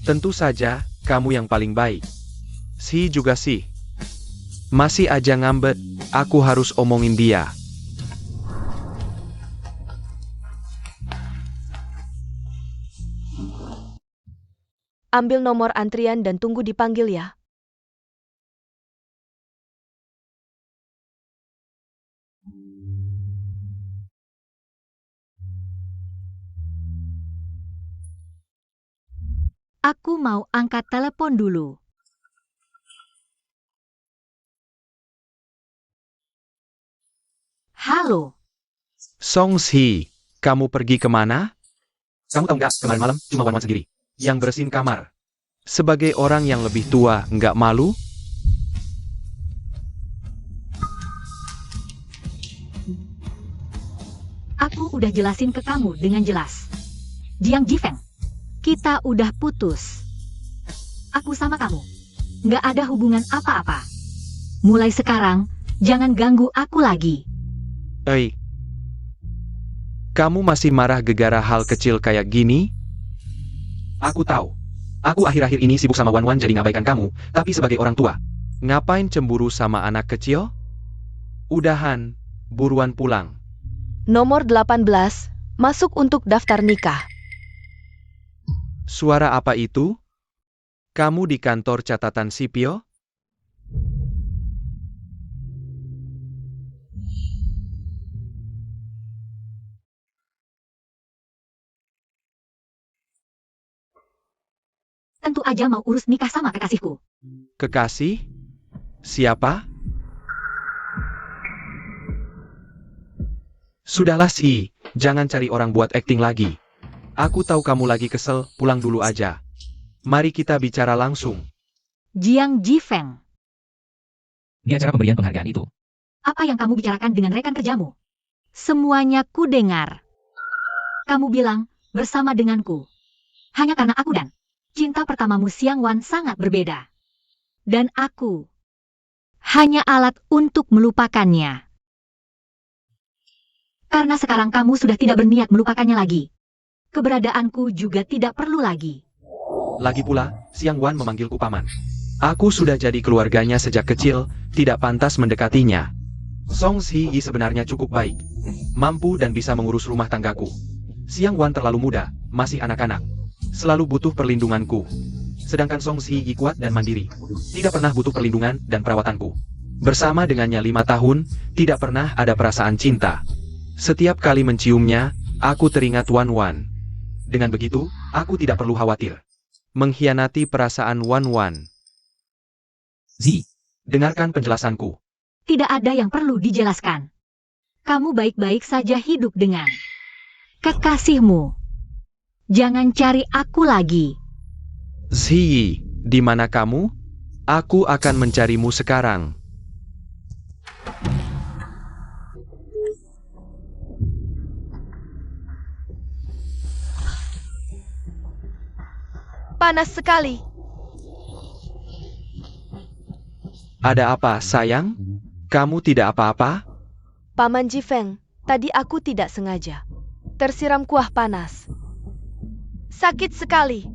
Tentu saja, kamu yang paling baik. Si juga sih. Masih aja ngambek, aku harus omongin dia. Ambil nomor antrian dan tunggu dipanggil ya. Aku mau angkat telepon dulu. Halo, Song Si, kamu pergi kemana? Kamu tahu nggak, kemarin malam cuma Wanwan sendiri yang bersihin kamar. Sebagai orang yang lebih tua, nggak malu? aku udah jelasin ke kamu dengan jelas. Jiang Jifeng, kita udah putus. Aku sama kamu, nggak ada hubungan apa-apa. Mulai sekarang, jangan ganggu aku lagi. Kamu masih marah gegara hal kecil kayak gini? Aku tahu. Aku akhir-akhir ini sibuk sama Wanwan jadi ngabaikan kamu, tapi sebagai orang tua, ngapain cemburu sama anak kecil? Udahan, buruan pulang. Nomor 18, masuk untuk daftar nikah. Suara apa itu? Kamu di kantor catatan sipil? Tentu aja mau urus nikah sama kekasihku. Kekasih? Siapa? Sudahlah Si, jangan cari orang buat akting lagi. Aku tahu kamu lagi kesel, pulang dulu aja. Mari kita bicara langsung. Jiang Jifeng, Di acara pemberian penghargaan itu, apa yang kamu bicarakan dengan rekan kerjamu? Semuanya ku dengar. Kamu bilang, bersama denganku. Hanya karena aku dan cinta pertamamu Xiang Wan sangat berbeda. Dan aku hanya alat untuk melupakannya. Karena sekarang kamu sudah tidak berniat melupakannya lagi. Keberadaanku juga tidak perlu lagi. Lagi pula, Xiang Wan memanggilku paman. Aku sudah jadi keluarganya sejak kecil, tidak pantas mendekatinya. Song Si sebenarnya cukup baik, mampu dan bisa mengurus rumah tanggaku. Xiang Wan terlalu muda, masih anak-anak, selalu butuh perlindunganku. Sedangkan Song Si kuat dan mandiri, tidak pernah butuh perlindungan dan perawatanku. Bersama dengannya 5 tahun, tidak pernah ada perasaan cinta. Setiap kali menciumnya, aku teringat Wanwan. Dengan begitu, aku tidak perlu khawatir mengkhianati perasaan Wanwan. Zi, Dengarkan penjelasanku. Tidak ada yang perlu dijelaskan. Kamu baik-baik saja hidup dengan kekasihmu. Jangan cari aku lagi. Ziyi, di mana kamu? Aku akan mencarimu sekarang. Panas sekali. Ada apa, sayang? Kamu tidak apa-apa? Paman Jifeng, tadi aku tidak sengaja tersiram kuah panas. Sakit sekali.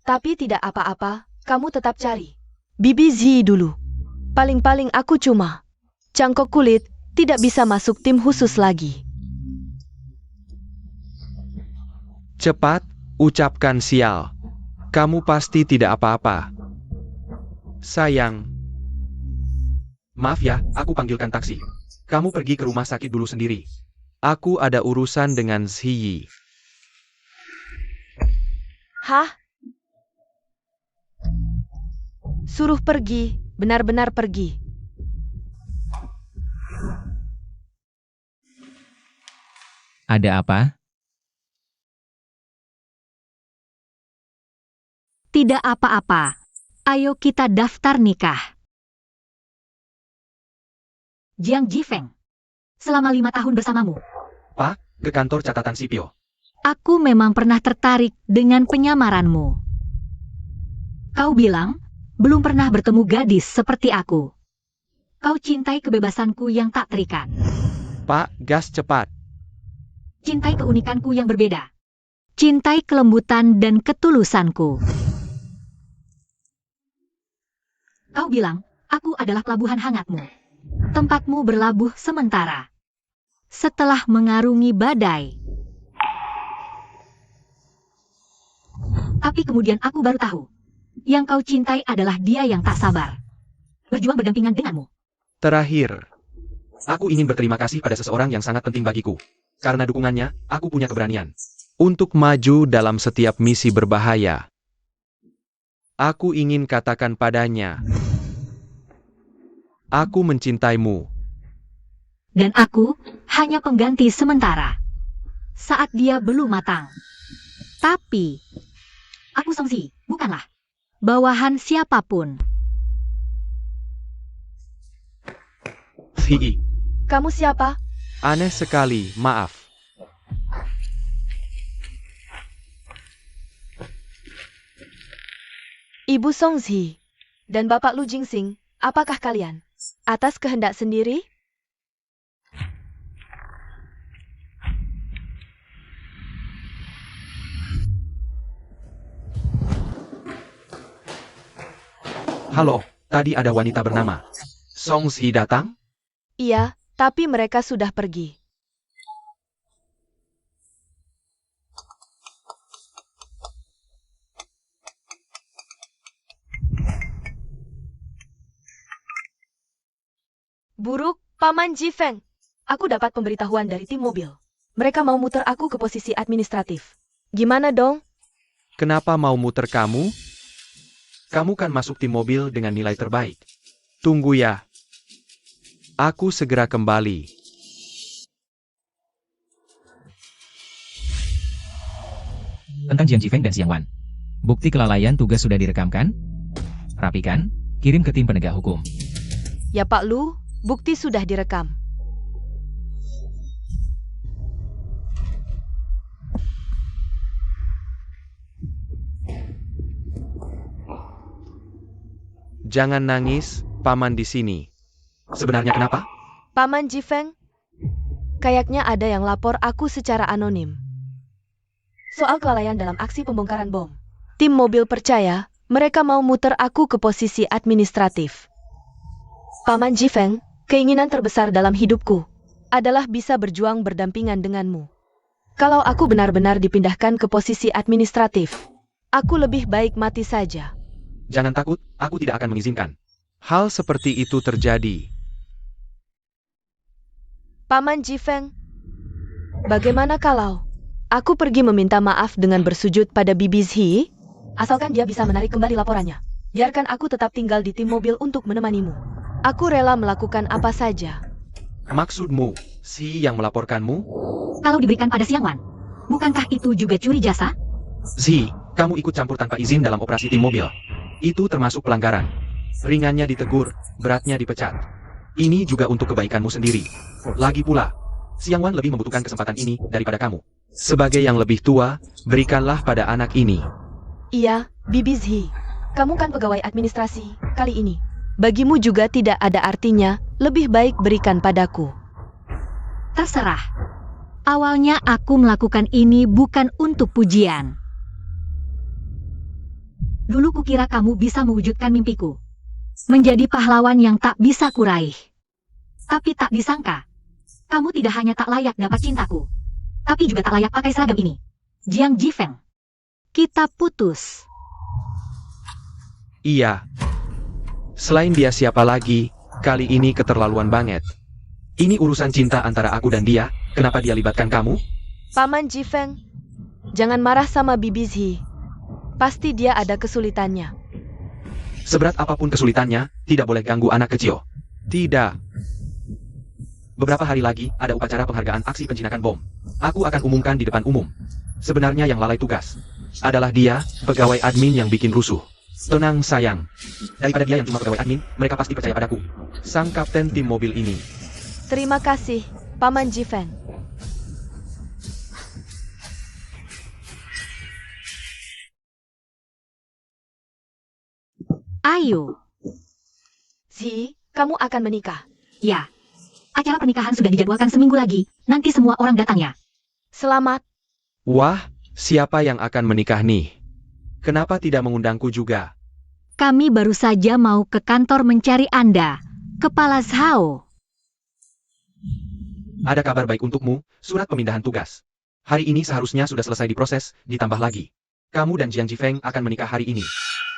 Tapi tidak apa-apa, kamu tetap cari Bibi Zi dulu. Paling-paling aku cuma cangkok kulit, tidak bisa masuk tim khusus lagi. Cepat, ucapkan sial. Kamu pasti tidak apa-apa. Sayang. Maaf ya, aku panggilkan taksi. Kamu pergi ke rumah sakit dulu sendiri. Aku ada urusan dengan Ziyi. Hah? Suruh pergi, benar-benar pergi. ada apa? Tidak apa-apa. Ayo kita daftar nikah. Jiang Jifeng, selama 5 tahun bersamamu, Ke kantor catatan sipil. aku memang pernah tertarik dengan penyamaranmu. Kau bilang, belum pernah bertemu gadis seperti aku. Kau cintai kebebasanku yang tak terikat. Pak, gas cepat. Cintai keunikanku yang berbeda. Cintai kelembutan dan ketulusanku. Kau bilang, aku adalah pelabuhan hangatmu. Tempatmu berlabuh sementara. Setelah mengarungi badai. Tapi kemudian aku baru tahu. Yang kau cintai adalah dia yang tak sabar. Berjuang berdampingan denganmu. Terakhir, aku ingin berterima kasih pada seseorang yang sangat penting bagiku. Karena dukungannya, aku punya keberanian untuk maju dalam setiap misi berbahaya. Aku ingin katakan padanya, aku mencintaimu. Dan aku hanya pengganti sementara. Saat dia belum matang. Tapi, aku Songzi, bukanlah bawahan siapapun. Hihi, Kamu siapa? aneh sekali, maaf. Ibu Songzi dan Bapak Lu Jingsing, apakah kalian? Atas kehendak sendiri? Halo, tadi ada wanita bernama Song Si datang? Iya, tapi mereka sudah pergi. Buruk, Paman Jifeng. Aku dapat pemberitahuan dari tim mobil. Mereka mau muter aku ke posisi administratif. Gimana dong? Kenapa mau muter kamu? Kamu kan masuk tim mobil dengan nilai terbaik. Tunggu ya. Aku segera kembali. Tentang Jiang Jifeng dan Xiang Wan. Bukti kelalaian tugas sudah direkamkan? Rapikan, kirim ke tim penegak hukum. Ya Pak Lu, bukti sudah direkam. Jangan nangis, Paman di sini. Sebenarnya kenapa? Paman Jifeng, kayaknya ada yang lapor aku secara anonim. Soal kelalaian dalam aksi pembongkaran bom. Tim mobil percaya, mereka mau muter aku ke posisi administratif. Paman Jifeng, keinginan terbesar dalam hidupku adalah bisa berjuang berdampingan denganmu. Kalau aku benar-benar dipindahkan ke posisi administratif, aku lebih baik mati saja. Jangan takut, aku tidak akan mengizinkan hal seperti itu terjadi. Paman Jifeng, bagaimana kalau aku pergi meminta maaf dengan bersujud pada Bibi Zhi? Asalkan dia bisa menarik kembali laporannya. Biarkan aku tetap tinggal di tim mobil untuk menemanimu. Aku rela melakukan apa saja. Maksudmu, si yang melaporkanmu? Kalau diberikan pada Xiang Wan, bukankah itu juga curi jasa? Zi, kamu ikut campur tanpa izin dalam operasi tim mobil. Itu termasuk pelanggaran. Ringannya ditegur, beratnya dipecat. Ini juga untuk kebaikanmu sendiri. Lagi pula, Xiang Wan lebih membutuhkan kesempatan ini daripada kamu. Sebagai yang lebih tua, berikanlah pada anak ini. Iya, Bibi Zhi. Kamu kan pegawai administrasi kali ini. Bagimu juga tidak ada artinya, lebih baik berikan padaku. Terserah. Awalnya aku melakukan ini bukan untuk pujian. Dulu kukira kamu bisa mewujudkan mimpiku. Menjadi pahlawan yang tak bisa kuraih. Tapi tak disangka, kamu tidak hanya tak layak dapat cintaku, tapi juga tak layak pakai seragam ini. Jiang Jifeng, kita putus. Iya. Selain dia siapa lagi, kali ini keterlaluan banget. Ini urusan cinta antara aku dan dia, kenapa dia libatkan kamu? Paman Jifeng, jangan marah sama Bibi Zhi. Pasti dia ada kesulitannya. Seberat apapun kesulitannya, tidak boleh ganggu anak kecil. Tidak. Beberapa hari lagi, ada upacara penghargaan aksi penjinakan bom. Aku akan umumkan di depan umum. Sebenarnya yang lalai tugas adalah dia, pegawai admin yang bikin rusuh. Tenang sayang. Daripada dia yang cuma pegawai admin, mereka pasti percaya padaku. Sang kapten tim mobil ini. Terima kasih, Paman Jifeng. Ayo. Zi, kamu akan menikah. Ya. Acara pernikahan sudah dijadwalkan seminggu lagi. Nanti semua orang datang ya. Selamat. Wah, siapa yang akan menikah nih? Kenapa tidak mengundangku juga? Kami baru saja mau ke kantor mencari Anda, Kepala Zhao. Ada kabar baik untukmu, surat pemindahan tugas. Hari ini seharusnya sudah selesai diproses, ditambah lagi. Kamu dan Jiang Jifeng akan menikah hari ini.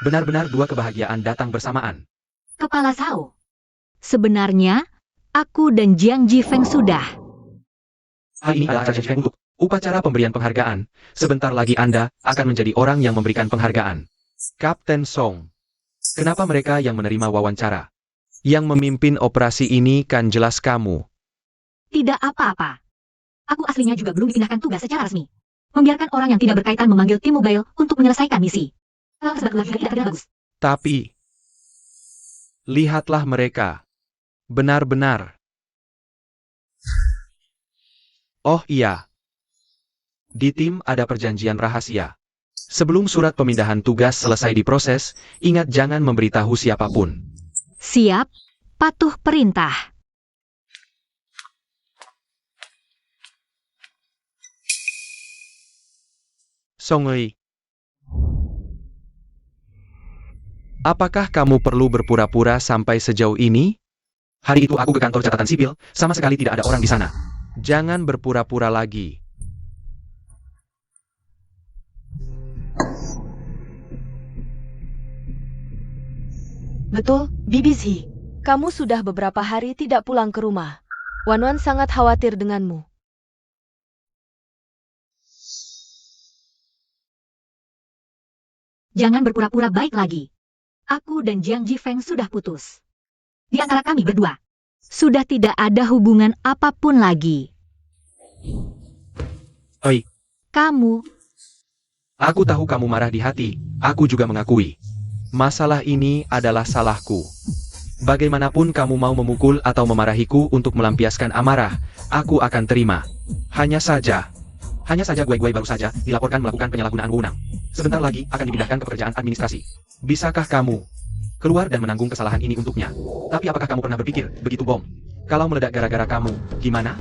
Benar-benar dua kebahagiaan datang bersamaan. Kepala Zhao. Sebenarnya, aku dan Jiang Jifeng sudah. Hari ini adalah acara Jiang Jifeng untuk upacara pemberian penghargaan. Sebentar lagi Anda akan menjadi orang yang memberikan penghargaan. Kapten Song. Kenapa mereka yang menerima wawancara? Yang memimpin operasi ini kan jelas kamu. Tidak apa-apa. Aku aslinya juga belum dipindahkan tugas secara resmi. Membiarkan orang yang tidak berkaitan memanggil tim mobile untuk menyelesaikan misi. Hal tersebut juga tidak terdengar bagus. Tapi, lihatlah mereka. Benar-benar. Oh iya. Di tim ada perjanjian rahasia. Sebelum surat pemindahan tugas selesai diproses, ingat jangan memberitahu siapapun. Siap, patuh perintah. Songei. Apakah kamu perlu berpura-pura sampai sejauh ini? Hari itu aku ke kantor catatan sipil, sama sekali tidak ada orang di sana. Jangan berpura-pura lagi. Betul, Bibi Zi. Kamu sudah beberapa hari tidak pulang ke rumah. Wan sangat khawatir denganmu. Jangan berpura-pura baik lagi. Aku dan Jiang Jifeng sudah putus. Di antara kami berdua, sudah tidak ada hubungan apapun lagi. Oi, Kamu, aku tahu kamu marah di hati, aku juga mengakui. Masalah ini adalah salahku. Bagaimanapun kamu mau memukul atau memarahiku untuk melampiaskan amarah, aku akan terima. Hanya saja gue baru saja dilaporkan melakukan penyalahgunaan wewenang. Sebentar lagi akan dipindahkan ke pekerjaan administrasi. Bisakah kamu keluar dan menanggung kesalahan ini untuknya? Tapi apakah kamu pernah berpikir, begitu bom? Kalau meledak gara-gara kamu, gimana?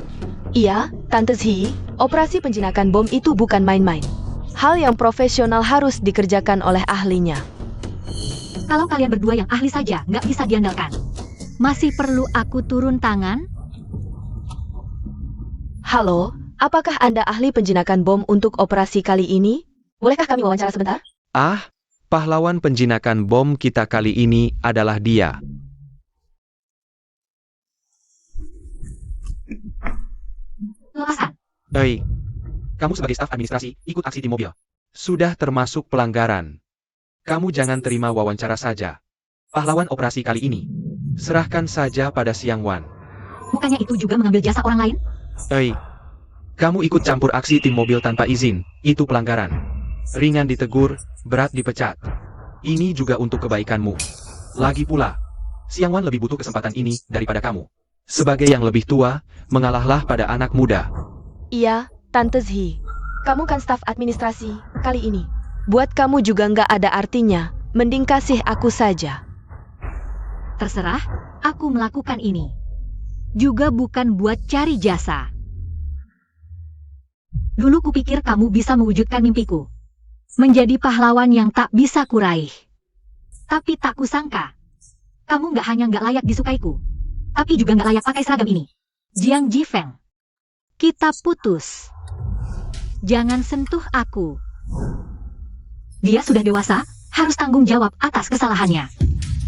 Iya, Tante Zi, operasi penjinakan bom itu bukan main-main. Hal yang profesional harus dikerjakan oleh ahlinya. kalau kalian berdua yang ahli saja nggak bisa diandalkan. Masih perlu aku turun tangan? Halo, apakah Anda ahli penjinakan bom untuk operasi kali ini? Bolehkah kami wawancara sebentar? Ah, pahlawan penjinakan bom kita kali ini adalah dia. Lepasan. Kamu sebagai staf administrasi, ikut aksi tim mobil. Sudah termasuk pelanggaran. Kamu jangan terima wawancara saja. Pahlawan operasi kali ini, serahkan saja pada Xiang Wan. Bukannya itu juga mengambil jasa orang lain? Kamu ikut campur aksi tim mobil tanpa izin, itu pelanggaran. Ringan ditegur, berat dipecat. Ini juga untuk kebaikanmu. Lagi pula, Xiang Wan lebih butuh kesempatan ini daripada kamu. Sebagai yang lebih tua, mengalahlah pada anak muda. Iya, Tante Zi. Kamu kan staf administrasi kali ini. Buat kamu juga nggak ada artinya, mending kasih aku saja. Terserah, aku melakukan ini. Juga bukan buat cari jasa. Dulu kupikir kamu bisa mewujudkan mimpiku. Menjadi pahlawan yang tak bisa kuraih. Tapi tak kusangka. Kamu nggak layak disukaiku. Tapi juga nggak layak pakai seragam ini. Jiang Jifeng. Kita putus. Jangan sentuh aku. Dia sudah dewasa, harus tanggung jawab atas kesalahannya.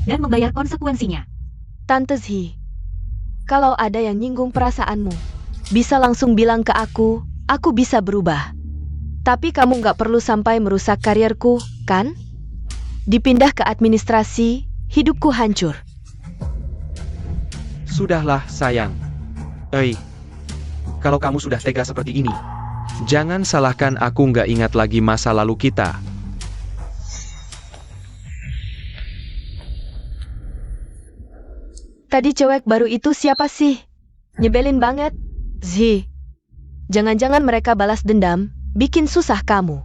Dan membayar konsekuensinya. Tante Zi, kalau ada yang nyinggung perasaanmu, bisa langsung bilang ke aku bisa berubah. Tapi kamu nggak perlu sampai merusak karierku, kan? Dipindah ke administrasi, hidupku hancur. Sudahlah, sayang. Kalau kamu sudah tega seperti ini, Jangan salahkan aku, nggak ingat lagi masa lalu kita. Tadi cewek baru itu siapa sih? Nyebelin banget. Zi. Jangan-jangan mereka balas dendam, bikin susah kamu.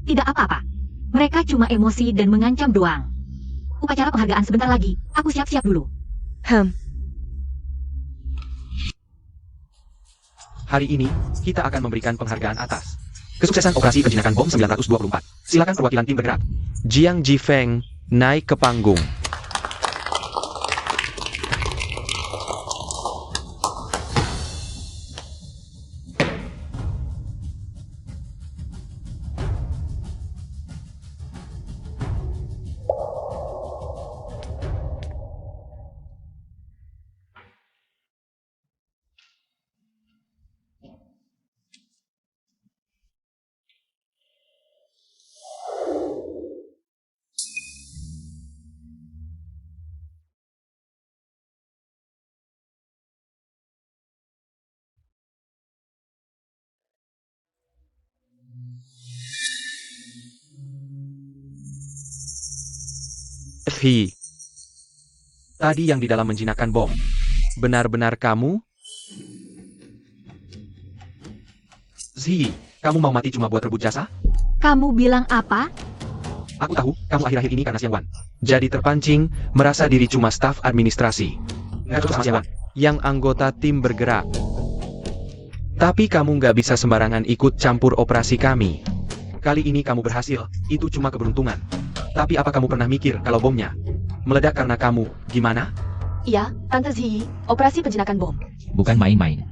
Tidak apa-apa. Mereka cuma emosi dan mengancam doang. Upacara penghargaan sebentar lagi. Aku siap-siap dulu. Hari ini, kita akan memberikan penghargaan atas kesuksesan operasi penjinakan bom 924. Silakan perwakilan tim bergerak. Jiang Jifeng naik ke panggung. Hi. Tadi yang di dalam menjinakkan bom. Benar-benar kamu? Zi, kamu mau mati cuma buat rebut jasa? Kamu bilang apa? Aku tahu, kamu akhir-akhir ini karena Xiang Wan. Jadi terpancing, merasa diri cuma staf administrasi. Nggak cocok sama Xiang Wan, yang anggota tim bergerak. Tapi kamu nggak bisa sembarangan ikut campur operasi kami. Kali ini kamu berhasil, itu cuma keberuntungan. Tapi apa kamu pernah mikir kalau bomnya meledak karena kamu, gimana? Iya, Tante Zi, operasi penjinakan bom. Bukan main-main.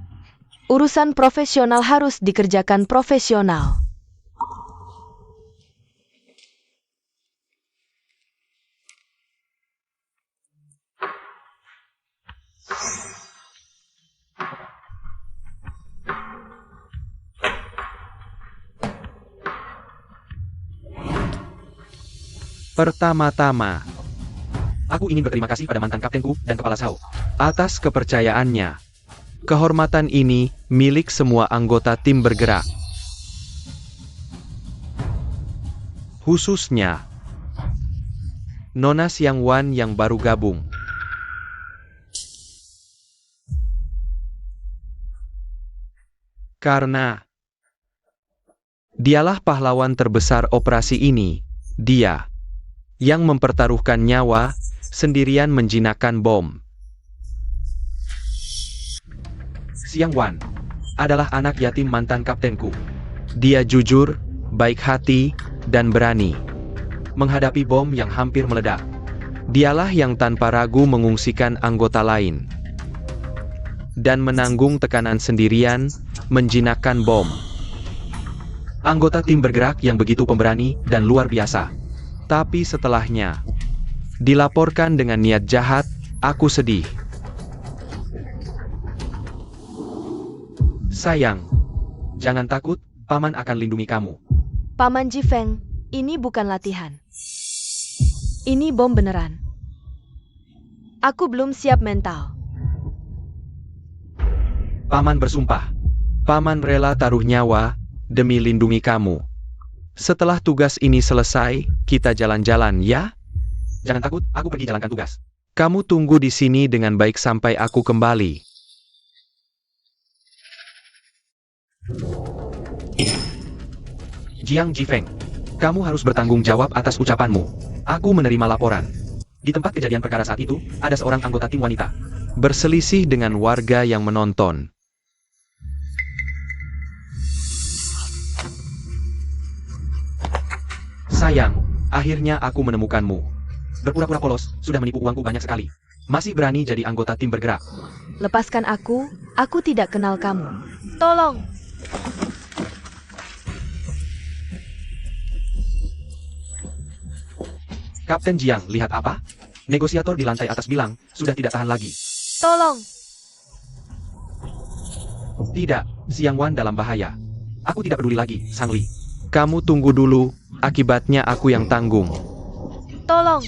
Urusan profesional harus dikerjakan profesional. Pertama-tama, aku ingin berterima kasih pada mantan kaptenku dan kepala Sao atas kepercayaannya. Kehormatan ini milik semua anggota tim bergerak. Khususnya Nona Xiang Wan yang baru gabung. Karena dialah pahlawan terbesar operasi ini, dia yang mempertaruhkan nyawa sendirian menjinakkan bom. Xiang Wan adalah anak yatim mantan kaptenku. Dia jujur, baik hati, dan berani menghadapi bom yang hampir meledak. Dialah yang tanpa ragu mengungsikan anggota lain dan menanggung tekanan sendirian menjinakkan bom. Anggota tim bergerak yang begitu pemberani dan luar biasa. Tapi setelahnya dilaporkan dengan niat jahat, aku sedih. Sayang, jangan takut, Paman akan lindungi kamu. Paman Jifeng, ini bukan latihan. Ini bom beneran. Aku belum siap mental. Paman bersumpah. Paman rela taruh nyawa demi lindungi kamu. Setelah tugas ini selesai, kita jalan-jalan ya? Jangan takut, aku pergi jalankan tugas. Kamu tunggu di sini dengan baik sampai aku kembali. Jiang Jifeng, kamu harus bertanggung jawab atas ucapanmu. Aku menerima laporan. Di tempat kejadian perkara saat itu, ada seorang anggota tim wanita berselisih dengan warga yang menonton. Sayang, akhirnya aku menemukanmu. Berpura-pura polos, sudah menipu uangku banyak sekali. Masih berani jadi anggota tim bergerak. Lepaskan aku tidak kenal kamu. Tolong! Kapten Jiang, lihat apa? Negosiator di lantai atas bilang, sudah tidak tahan lagi. Tolong! Tidak, Xiang Wan dalam bahaya. Aku tidak peduli lagi, Sang Li. Kamu tunggu dulu, akibatnya aku yang tanggung. Tolong!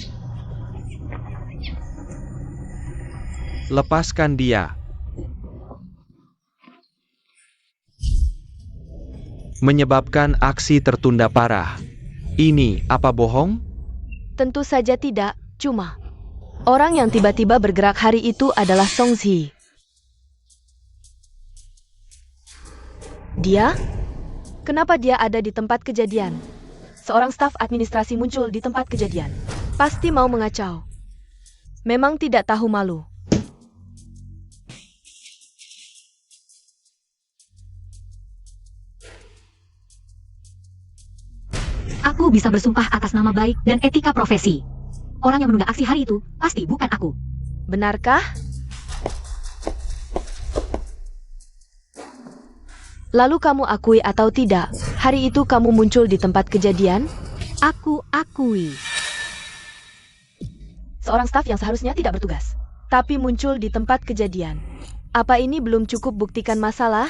Lepaskan dia. menyebabkan aksi tertunda parah. Ini apa bohong? Tentu saja tidak, cuma orang yang tiba-tiba bergerak hari itu adalah Song Zi. Dia? Kenapa dia ada di tempat kejadian? Seorang staf administrasi muncul di tempat kejadian. Pasti mau mengacau. Memang tidak tahu malu. Aku bisa bersumpah atas nama baik dan etika profesi. Orang yang menunda aksi hari itu pasti bukan aku. Benarkah? Lalu kamu akui atau tidak, hari itu kamu muncul di tempat kejadian? Aku akui. Seorang staf yang seharusnya tidak bertugas, tapi muncul di tempat kejadian. Apa ini belum cukup buktikan masalah?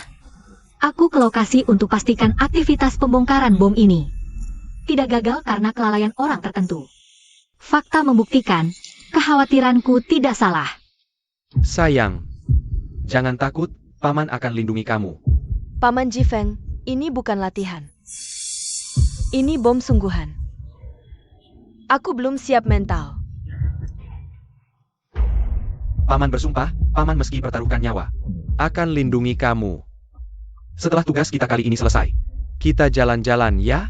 Aku ke lokasi untuk pastikan aktivitas pembongkaran bom ini tidak gagal karena kelalaian orang tertentu. Fakta membuktikan kekhawatiranku tidak salah. Sayang, jangan takut, Paman akan lindungi kamu. Paman Jifeng, ini bukan latihan. Ini bom sungguhan. Aku belum siap mental. Paman bersumpah, Paman meski pertaruhkan nyawa, akan lindungi kamu. Setelah tugas kita kali ini selesai, kita jalan-jalan ya?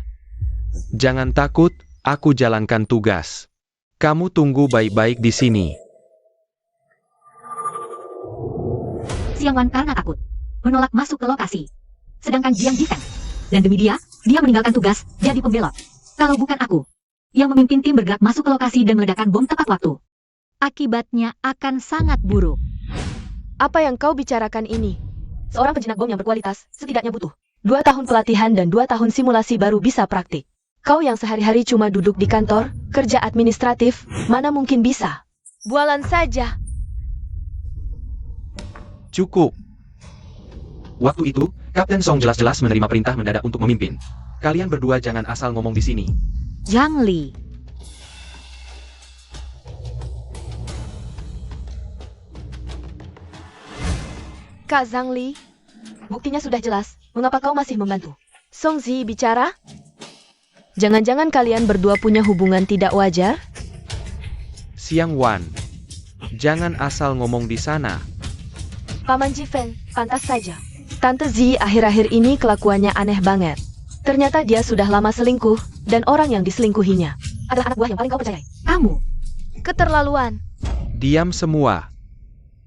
Jangan takut, aku jalankan tugas. Kamu tunggu baik-baik di sini. Xiang Wan karena takut menolak masuk ke lokasi. Sedangkan Jiang Jifeng, dan demi dia meninggalkan tugas jadi pembelot. Kalau bukan aku yang memimpin tim bergerak masuk ke lokasi dan meledakkan bom tepat waktu, akibatnya akan sangat buruk. Apa yang kau bicarakan ini? Seorang penjinak bom yang berkualitas setidaknya butuh 2 tahun pelatihan dan 2 tahun simulasi baru bisa praktik. Kau yang sehari-hari cuma duduk di kantor, kerja administratif, mana mungkin bisa? Bualan saja. Cukup. Waktu itu, Kapten Song jelas-jelas menerima perintah mendadak untuk memimpin. Kalian berdua jangan asal ngomong di sini. Zhang Li. Kak Zhang Li, buktinya sudah jelas. Mengapa kau masih membantu? Song Zi bicara? Jangan-jangan kalian berdua punya hubungan tidak wajar? Xiang Wan, jangan asal ngomong di sana. Paman Jifeng, pantas saja. Tante Zi akhir-akhir ini kelakuannya aneh banget. Ternyata dia sudah lama selingkuh, dan orang yang diselingkuhinya adalah anak buah yang paling kau percayai. Kamu. Keterlaluan. Diam semua.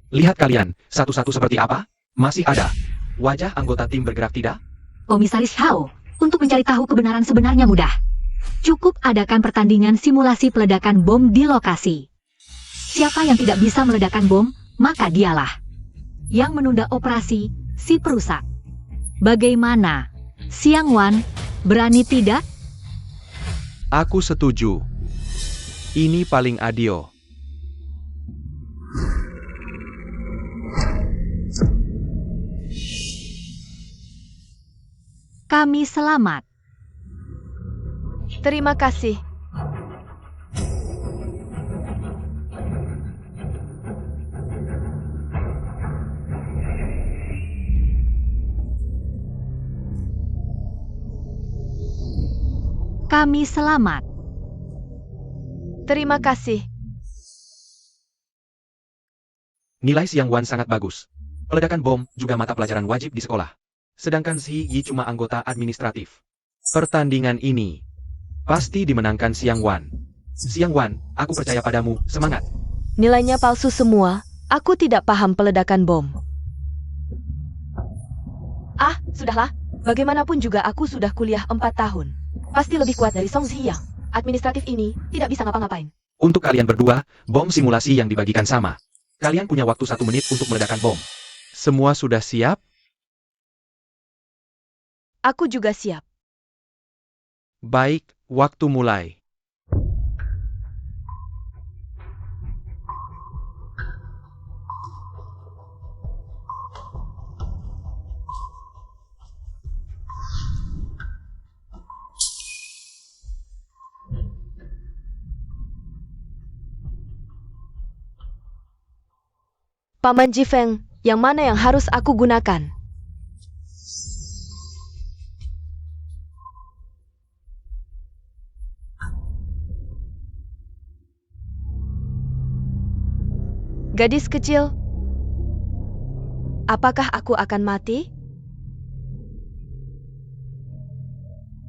Lihat kalian, satu-satu seperti apa? Masih ada wajah anggota tim bergerak tidak? Komisaris Hao, untuk mencari tahu kebenaran sebenarnya mudah. Cukup adakan pertandingan simulasi peledakan bom di lokasi. Siapa yang tidak bisa meledakkan bom, maka dialah yang menunda operasi si perusak. Bagaimana? Xiang Wan, berani tidak? Aku setuju. Ini paling adil. Kami selamat. Terima kasih. Kami selamat. Terima kasih. Nilai Xiang Wan sangat bagus. Peledakan bom juga mata pelajaran wajib di sekolah. Sedangkan Zi Yi cuma anggota administratif. Pertandingan ini pasti dimenangkan Xiang Wan. Xiang Wan, aku percaya padamu, semangat. Nilainya palsu semua. Aku tidak paham peledakan bom. Ah, sudahlah. Bagaimanapun juga aku sudah kuliah 4 tahun. Pasti lebih kuat dari Song Zi yang administratif ini tidak bisa ngapa-ngapain. Untuk kalian berdua, bom simulasi yang dibagikan sama. Kalian punya waktu 1 menit untuk meledakkan bom. Semua sudah siap? Aku juga siap. Baik, waktu mulai. Paman Jifeng, yang mana yang harus aku gunakan? Gadis kecil, apakah aku akan mati?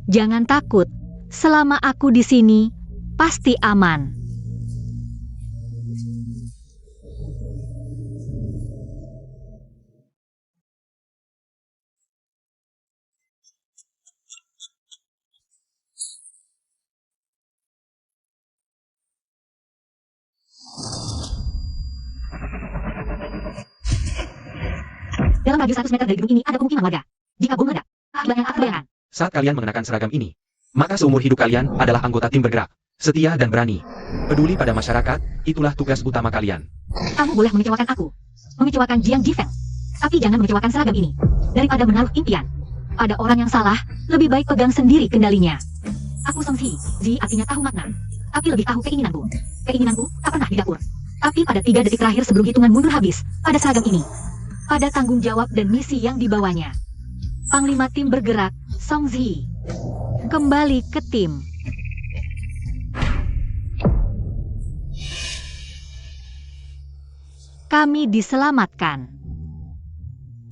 Jangan takut, selama aku di sini, pasti aman. Dalam radius 100 meter dari gedung ini ada pemukiman warga. Jika bom meledak, akibatnya tak terbayangkan. Saat kalian mengenakan seragam ini, maka seumur hidup kalian adalah anggota tim bergerak, setia dan berani. Peduli pada masyarakat, itulah tugas utama kalian. Kamu boleh mengecewakan aku, mengecewakan Jiang Jifeng, tapi jangan mengecewakan seragam ini. Daripada menaruh impian pada orang yang salah, lebih baik pegang sendiri kendalinya. Aku Song Zi, Zi artinya tahu makna, tapi lebih tahu keinginanku. Keinginanku tak pernah didapur. Tapi pada 3 detik terakhir sebelum hitungan mundur habis, pada seragam ini, pada tanggung jawab dan misi yang dibawanya. Panglima tim bergerak, Song Zi. Kembali ke tim. Kami diselamatkan.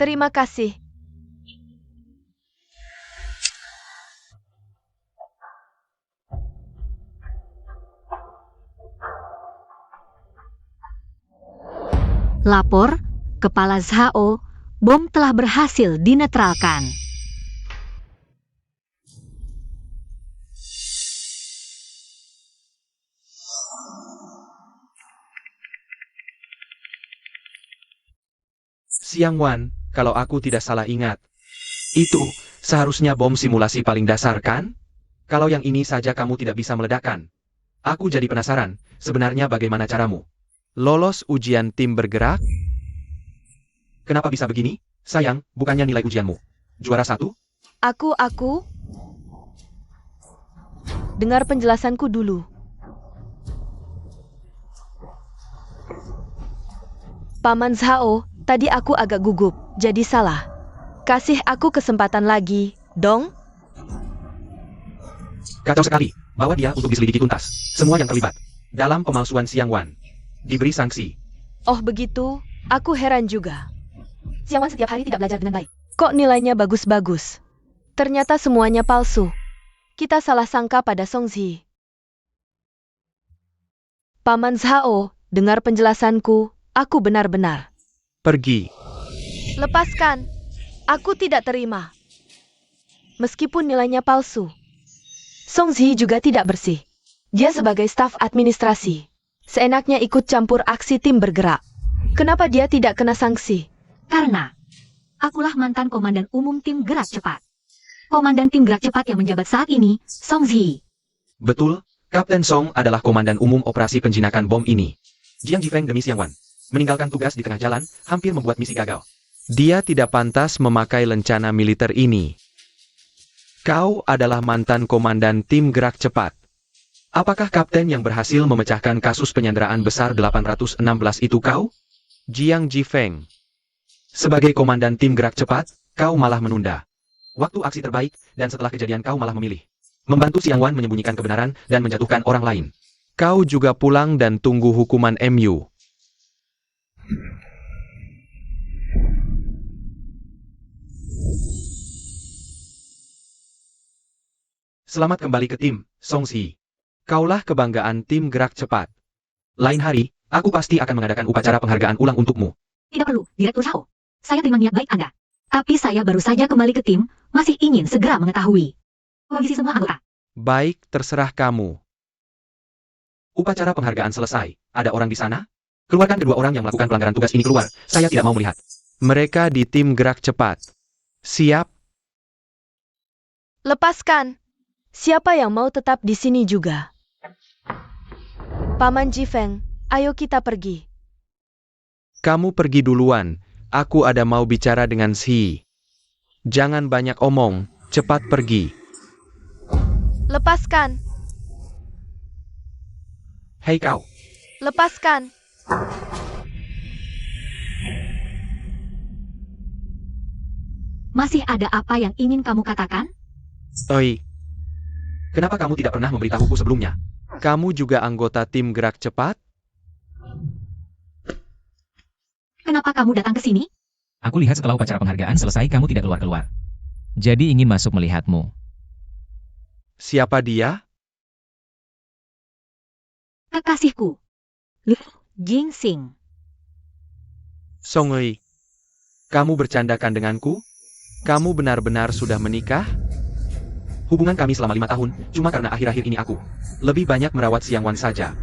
Terima kasih. Lapor, Kepala Zhao, bom telah berhasil dinetralkan. Xiang Wan, kalau aku tidak salah ingat, itu seharusnya bom simulasi paling dasar kan? Kalau yang ini saja kamu tidak bisa meledakkan. Aku jadi penasaran, sebenarnya bagaimana caramu? Lolos ujian tim bergerak? Kenapa bisa begini? Sayang, bukannya nilai ujianmu. Juara 1? Aku. Dengar penjelasanku dulu. Paman Zhao, tadi aku agak gugup, jadi salah. Kasih aku kesempatan lagi, dong. Kacau sekali, bawa dia untuk diselidiki tuntas. Semua yang terlibat dalam pemalsuan Xiang Wan diberi sanksi. Oh begitu, aku heran juga. Xiang Wan setiap hari tidak belajar dengan baik. Kok nilainya bagus-bagus? Ternyata semuanya palsu. Kita salah sangka pada Song Zi. Paman Zhao, dengar penjelasanku, aku benar-benar. Pergi. Lepaskan. Aku tidak terima. Meskipun nilainya palsu. Song Zi juga tidak bersih. Dia sebagai staf administrasi. Seenaknya ikut campur aksi tim bergerak. Kenapa dia tidak kena sanksi? Karena akulah mantan komandan umum tim gerak cepat. Komandan tim gerak cepat yang menjabat saat ini, Song Zi. Betul, Kapten Song adalah komandan umum operasi penjinakan bom ini. Jiang Jifeng demi Xiang Wan meninggalkan tugas di tengah jalan, hampir membuat misi gagal. Dia tidak pantas memakai lencana militer ini. Kau adalah mantan komandan tim gerak cepat. Apakah kapten yang berhasil memecahkan kasus penyanderaan besar 816 itu kau? Jiang Jifeng. Sebagai komandan tim gerak cepat, kau malah menunda waktu aksi terbaik, dan setelah kejadian kau malah memilih membantu Xiang Wan menyembunyikan kebenaran dan menjatuhkan orang lain. Kau juga pulang dan tunggu hukuman MU. Selamat kembali ke tim, Song Zi. Kaulah kebanggaan tim gerak cepat. Lain hari, aku pasti akan mengadakan upacara penghargaan ulang untukmu. Tidak perlu, Direktur Zhao. Saya terima niat baik Anda. Tapi saya baru saja kembali ke tim, masih ingin segera mengetahui kondisi semua anggota. Baik, terserah kamu. Upacara penghargaan selesai. Ada orang di sana? Keluarkan kedua orang yang melakukan pelanggaran tugas ini keluar. Saya tidak mau melihat mereka di tim gerak cepat. Siap? Lepaskan. Siapa yang mau tetap di sini juga? Paman Jifeng, ayo kita pergi. Kamu pergi duluan. Aku ada mau bicara dengan Si. Jangan banyak omong, cepat pergi. Lepaskan. Hei kau. Lepaskan. Masih ada apa yang ingin kamu katakan? Oi. Kenapa kamu tidak pernah memberitahuku sebelumnya? Kamu juga anggota tim gerak cepat? Kenapa kamu datang ke sini? Aku lihat setelah upacara penghargaan selesai kamu tidak keluar-keluar. Jadi ingin masuk melihatmu. Siapa dia? Kekasihku. Lu, Jingsing. Song Ei. Kamu bercandakan denganku? Kamu benar-benar sudah menikah? Hubungan kami selama 5 tahun, cuma karena akhir-akhir ini aku lebih banyak merawat Xiang Wan saja.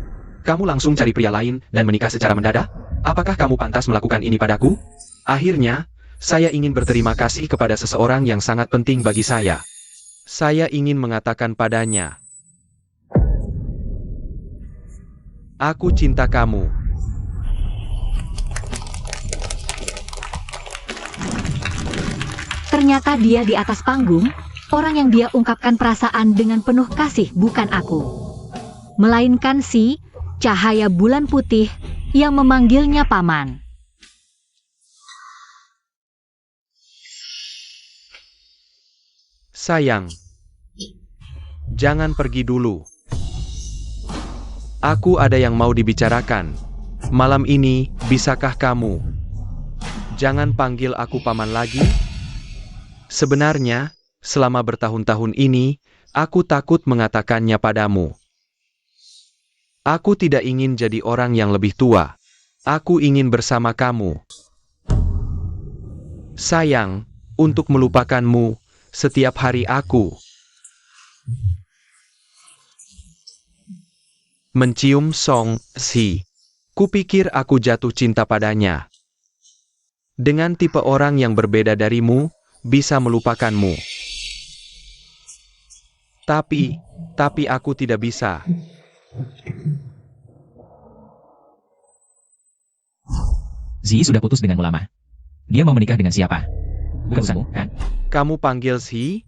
Kamu langsung cari pria lain dan menikah secara mendadak? Apakah kamu pantas melakukan ini padaku? Akhirnya, saya ingin berterima kasih kepada seseorang yang sangat penting bagi saya. Saya ingin mengatakan padanya, aku cinta kamu. Ternyata dia di atas panggung, orang yang dia ungkapkan perasaan dengan penuh kasih bukan aku. Melainkan si cahaya bulan putih yang memanggilnya paman. Sayang, jangan pergi dulu. Aku ada yang mau dibicarakan. Malam ini, bisakah kamu? Jangan panggil aku paman lagi. Sebenarnya, selama bertahun-tahun ini, aku takut mengatakannya padamu. Aku tidak ingin jadi orang yang lebih tua. Aku ingin bersama kamu. Sayang, untuk melupakanmu, setiap hari aku mencium Song Si. Kupikir aku jatuh cinta padanya. Dengan tipe orang yang berbeda darimu, bisa melupakanmu. Tapi aku tidak bisa. Zi sudah putus dengan ulama. Dia mau menikah dengan siapa? Bukan urusanmu, kan? Kamu panggil Si?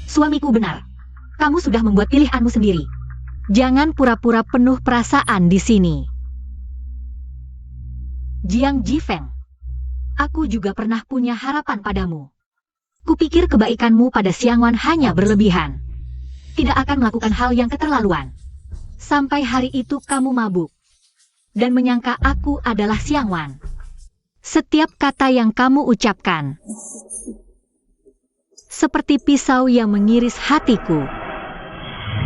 Suamiku benar. Kamu sudah membuat pilihanmu sendiri. Jangan pura-pura penuh perasaan di sini. Jiang Jifeng, aku juga pernah punya harapan padamu. Kupikir kebaikanmu pada Xiang Wan hanya berlebihan. Tidak akan melakukan hal yang keterlaluan. Sampai hari itu kamu mabuk. Dan menyangka aku adalah Xiang Wan. Setiap kata yang kamu ucapkan seperti pisau yang mengiris hatiku.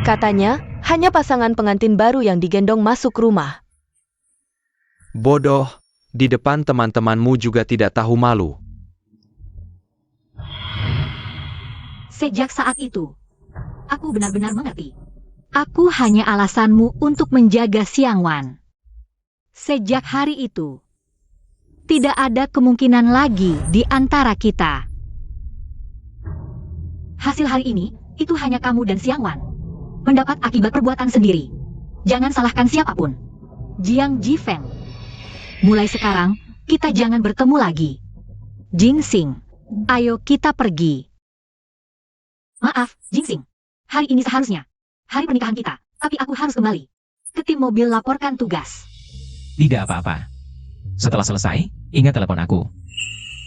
Katanya, hanya pasangan pengantin baru yang digendong masuk rumah. Bodoh, di depan teman-temanmu juga tidak tahu malu. Sejak saat itu, aku benar-benar mengerti. Aku hanya alasanmu untuk menjaga Xiang Wan. Sejak hari itu, tidak ada kemungkinan lagi di antara kita. Hasil hari ini, itu hanya kamu dan Xiang Wan. Mendapat akibat perbuatan sendiri. Jangan salahkan siapapun. Jiang Jifeng. Mulai sekarang, kita jangan bertemu lagi. Jingsing, ayo kita pergi. Maaf, Jingsing. Hari ini seharusnya hari pernikahan kita, tapi aku harus kembali ke tim mobil laporkan tugas. Tidak apa-apa. Setelah selesai, ingat telepon aku.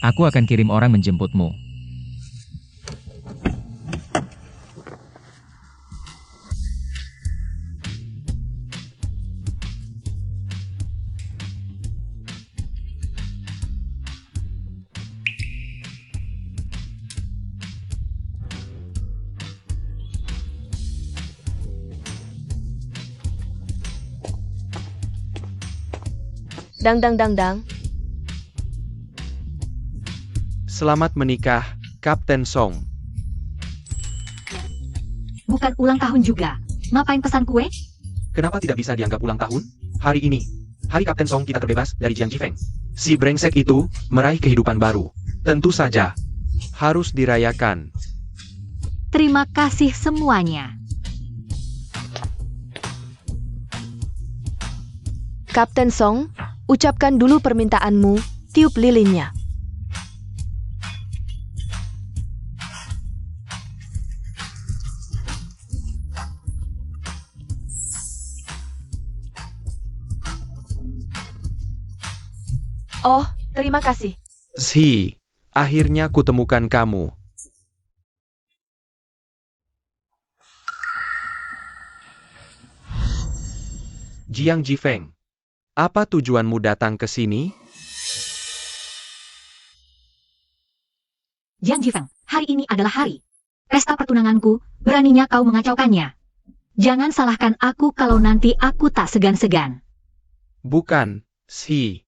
Aku akan kirim orang menjemputmu. Dang dang dang dang. Selamat menikah, Kapten Song. Bukan ulang tahun juga. Ngapain pesan kue? Kenapa tidak bisa dianggap ulang tahun? Hari ini, hari Kapten Song kita terbebas dari Jiang Jifeng. Si brengsek itu meraih kehidupan baru. Tentu saja, harus dirayakan. Terima kasih semuanya. Kapten Song, ucapkan dulu permintaanmu, tiup lilinnya. Oh, terima kasih. Si, akhirnya kutemukan kamu. Jiang Jifeng. Apa tujuanmu datang ke sini? Jiang Jifeng, hari ini adalah hari pesta pertunanganku, beraninya kau mengacaukannya. Jangan salahkan aku kalau nanti aku tak segan-segan. Bukan, Si.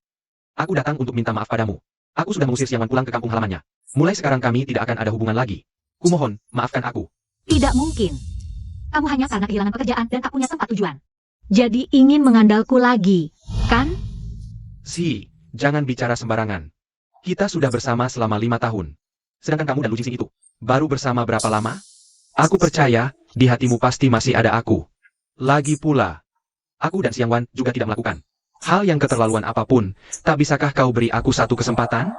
Aku datang untuk minta maaf padamu. Aku sudah mengusir Xiang Wan pulang ke kampung halamannya. Mulai sekarang kami tidak akan ada hubungan lagi. Kumohon, maafkan aku. Tidak mungkin. Kamu hanya karena kehilangan pekerjaan dan tak punya tempat tujuan. Jadi ingin mengandalku lagi, kan? Si, jangan bicara sembarangan. Kita sudah bersama selama 5 tahun. Sedangkan kamu dan Lu Jingxing itu baru bersama berapa lama? Aku percaya, di hatimu pasti masih ada aku. Lagi pula, aku dan Xiang Wan juga tidak melakukan hal yang keterlaluan apapun. Tak bisakah kau beri aku satu kesempatan?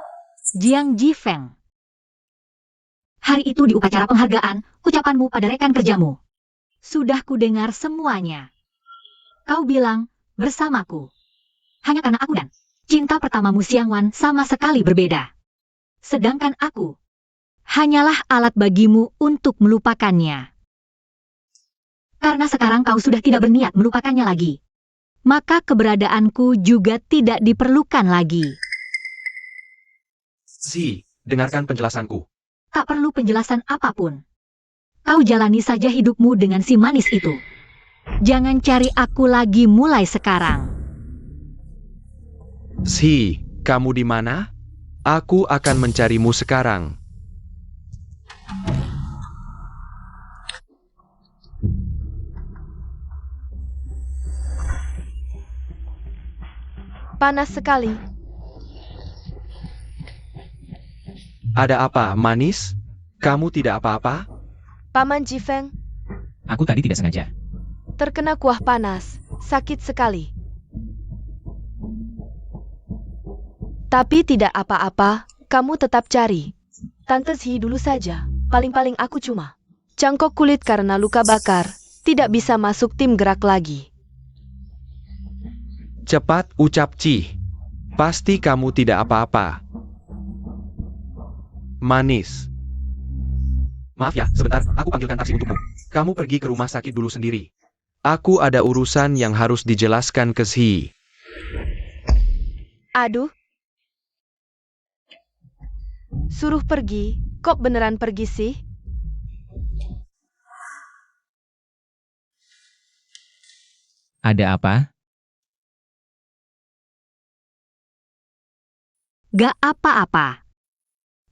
Jiang Jifeng. Hari itu di upacara penghargaan, ucapanmu pada rekan kerjamu. Sudah kudengar semuanya. Kau bilang, bersamaku. Hanya karena aku dan cinta pertamamu Xiang Wan sama sekali berbeda. Sedangkan aku hanyalah alat bagimu untuk melupakannya. Karena sekarang kau sudah tidak berniat melupakannya lagi. Maka keberadaanku juga tidak diperlukan lagi. Si, dengarkan penjelasanku. Tak perlu penjelasan apapun. Kau jalani saja hidupmu dengan si manis itu. Jangan cari aku lagi mulai sekarang. Si, kamu di mana? Aku akan mencarimu sekarang. Panas sekali. Ada apa, manis? Kamu tidak apa-apa? Paman Jifeng, Aku tadi tidak sengaja. terkena kuah panas. Sakit sekali. Tapi tidak apa-apa, kamu tetap cari. Tante Zhi dulu saja. Paling-paling aku cuma cangkok kulit karena luka bakar. Tidak bisa masuk tim gerak lagi. Cepat ucap Ci. Pasti kamu tidak apa-apa. Manis. Maaf ya, sebentar, aku panggilkan taksi untukmu. Kamu pergi ke rumah sakit dulu sendiri. Aku ada urusan yang harus dijelaskan ke Zhi. Aduh. Suruh pergi, kok beneran pergi sih? Ada apa? Gak apa-apa.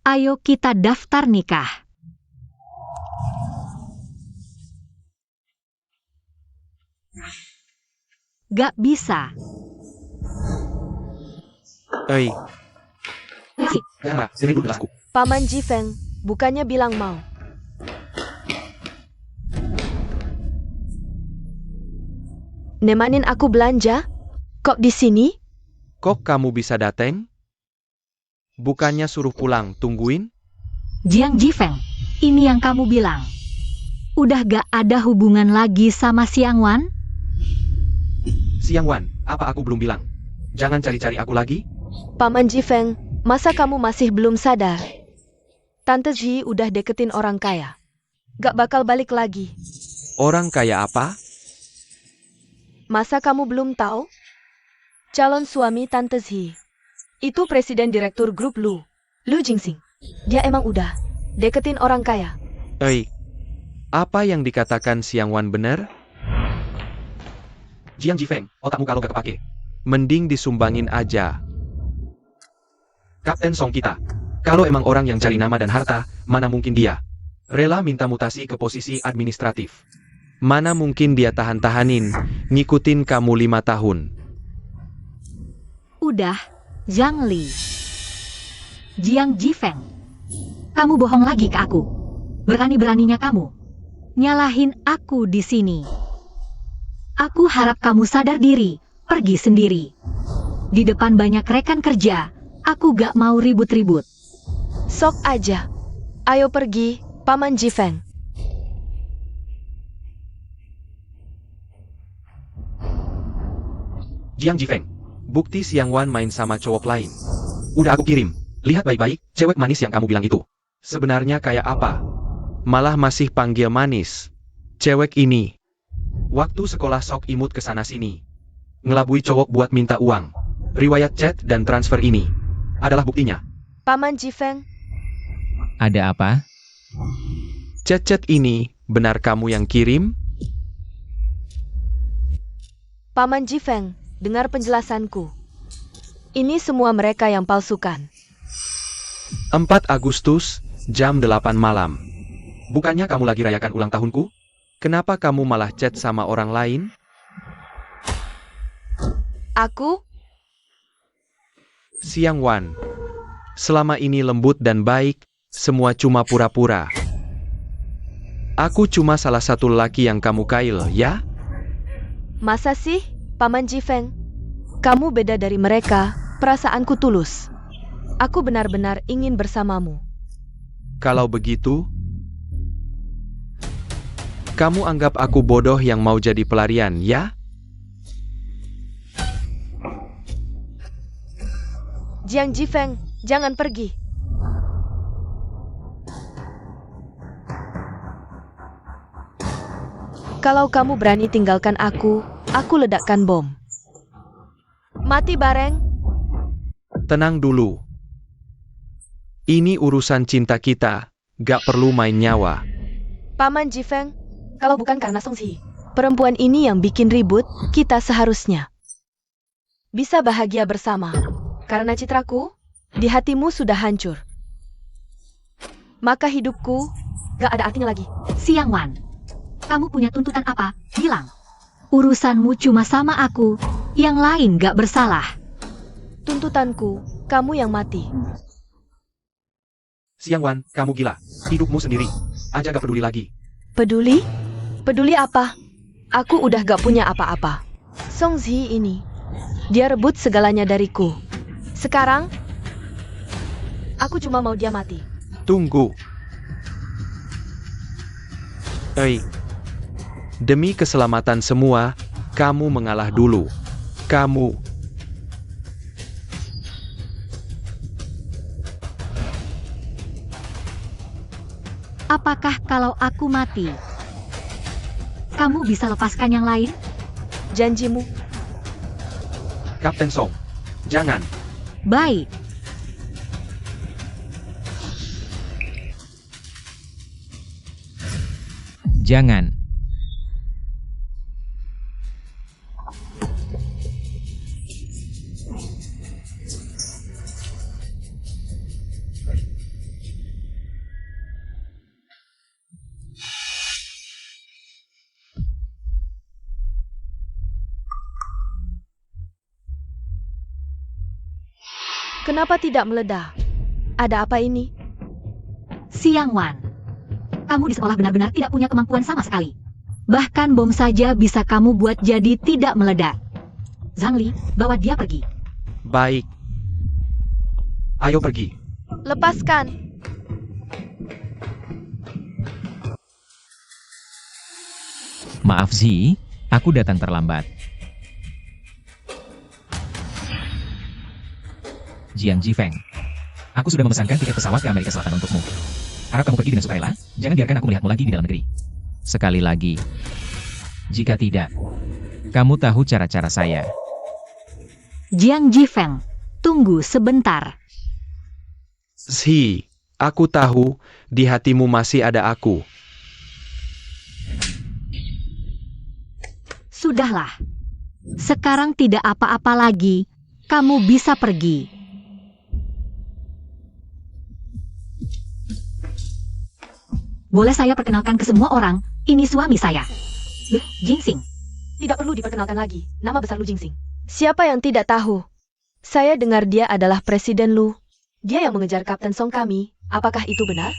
Ayo kita daftar nikah. Gak bisa. Enggak, sini dulu gelasku. Paman Jifeng, bukannya bilang mau. Nemanin aku belanja? Kok di sini? Kok kamu bisa dateng? Bukannya suruh pulang, tungguin? Jiang Jifeng, ini yang kamu bilang. Udah gak ada hubungan lagi sama Xiang Wan? Xiang Wan, apa aku belum bilang? Jangan cari-cari aku lagi? Paman Jifeng, masa kamu masih belum sadar? Tante Zhi udah deketin orang kaya. Gak bakal balik lagi. Orang kaya apa? Masa kamu belum tahu? Calon suami Tante Zhi. Itu presiden direktur grup Lu Jingxing. Dia emang udah deketin orang kaya. Apa yang dikatakan Xiang Wan benar? Jiang Jifeng, otakmu kalau gak kepake. Mending disumbangin aja. Kapten Song kita. Kalau emang orang yang cari nama dan harta, mana mungkin dia rela minta mutasi ke posisi administratif. Mana mungkin dia tahan-tahanin, ngikutin kamu 5 tahun. Udah, Zhang Li. Jiang Jifeng. Kamu bohong lagi ke aku. Berani-beraninya kamu nyalahin aku di sini. Aku harap kamu sadar diri, pergi sendiri. Di depan banyak rekan kerja, aku gak mau ribut-ribut. Sok aja. Ayo pergi, Paman Jifeng. Jiang Jifeng, bukti Xiang Wan main sama cowok lain. Udah aku kirim. Lihat baik-baik, cewek manis yang kamu bilang itu. Sebenarnya kayak apa? Malah masih panggil manis. Cewek ini. Waktu sekolah sok imut kesana sini. ngelabui cowok buat minta uang. Riwayat chat dan transfer ini adalah buktinya. Paman Jifeng, Ada apa? Chat-chat ini benar kamu yang kirim? Paman Jifeng, dengar penjelasanku. Ini semua mereka yang palsukan. 4 Agustus, jam 8 malam. Bukannya kamu lagi rayakan ulang tahunku? Kenapa kamu malah chat sama orang lain? Aku? Siang Wan. Selama ini lembut dan baik, semua cuma pura-pura. Aku cuma salah satu lelaki yang kamu kail, ya? Masa sih, Paman Jifeng? Kamu beda dari mereka, perasaanku tulus. Aku benar-benar ingin bersamamu. Kalau begitu, kamu anggap aku bodoh yang mau jadi pelarian, ya? Jiang Jifeng, jangan pergi. Kalau kamu berani tinggalkan aku ledakkan bom. Mati bareng. Tenang dulu. Ini urusan cinta kita, gak perlu main nyawa. Paman Jifeng, kalau bukan karena Songsi, perempuan ini yang bikin ribut, kita seharusnya bisa bahagia bersama. Karena citraku di hatimu sudah hancur. Maka hidupku gak ada artinya lagi. Siang Wan, kamu punya tuntutan apa? Bilang. Urusanmu cuma sama aku, yang lain gak bersalah. Tuntutanku, kamu yang mati. Siang Wan, kamu gila. Hidupmu sendiri. Aja gak peduli lagi. Peduli? Peduli apa? Aku udah gak punya apa-apa. Songzi ini, dia rebut segalanya dariku. Sekarang, aku cuma mau dia mati. Tunggu. Demi keselamatan semua, kamu mengalah dulu. Kamu. Apakah kalau aku mati, kamu bisa lepaskan yang lain? Janjimu. Kapten Song. Jangan. Baik. Jangan. Kenapa tidak meledak? Ada apa ini? Siang Wan, kamu di sekolah benar-benar tidak punya kemampuan sama sekali. Bahkan bom saja bisa kamu buat jadi tidak meledak. Zhang Li, bawa dia pergi. Baik. Ayo pergi. Lepaskan. Maaf Zi, aku datang terlambat. Jiang Jifeng, aku sudah memesankan tiket pesawat ke Amerika Selatan untukmu. Harap kamu pergi dengan sukarela, jangan biarkan aku melihatmu lagi di dalam negeri. Sekali lagi, jika tidak, kamu tahu cara-cara saya. Jiang Jifeng, tunggu sebentar. Si, aku tahu, di hatimu masih ada aku. Sudahlah. Sekarang tidak apa-apa lagi, kamu bisa pergi. Boleh saya perkenalkan ke semua orang, ini suami saya. Jingsing. Tidak perlu diperkenalkan lagi. Nama besar Lu Jingsing. Siapa yang tidak tahu? Saya dengar dia adalah Presiden Lu. Dia yang mengejar Kapten Song kami. Apakah itu benar?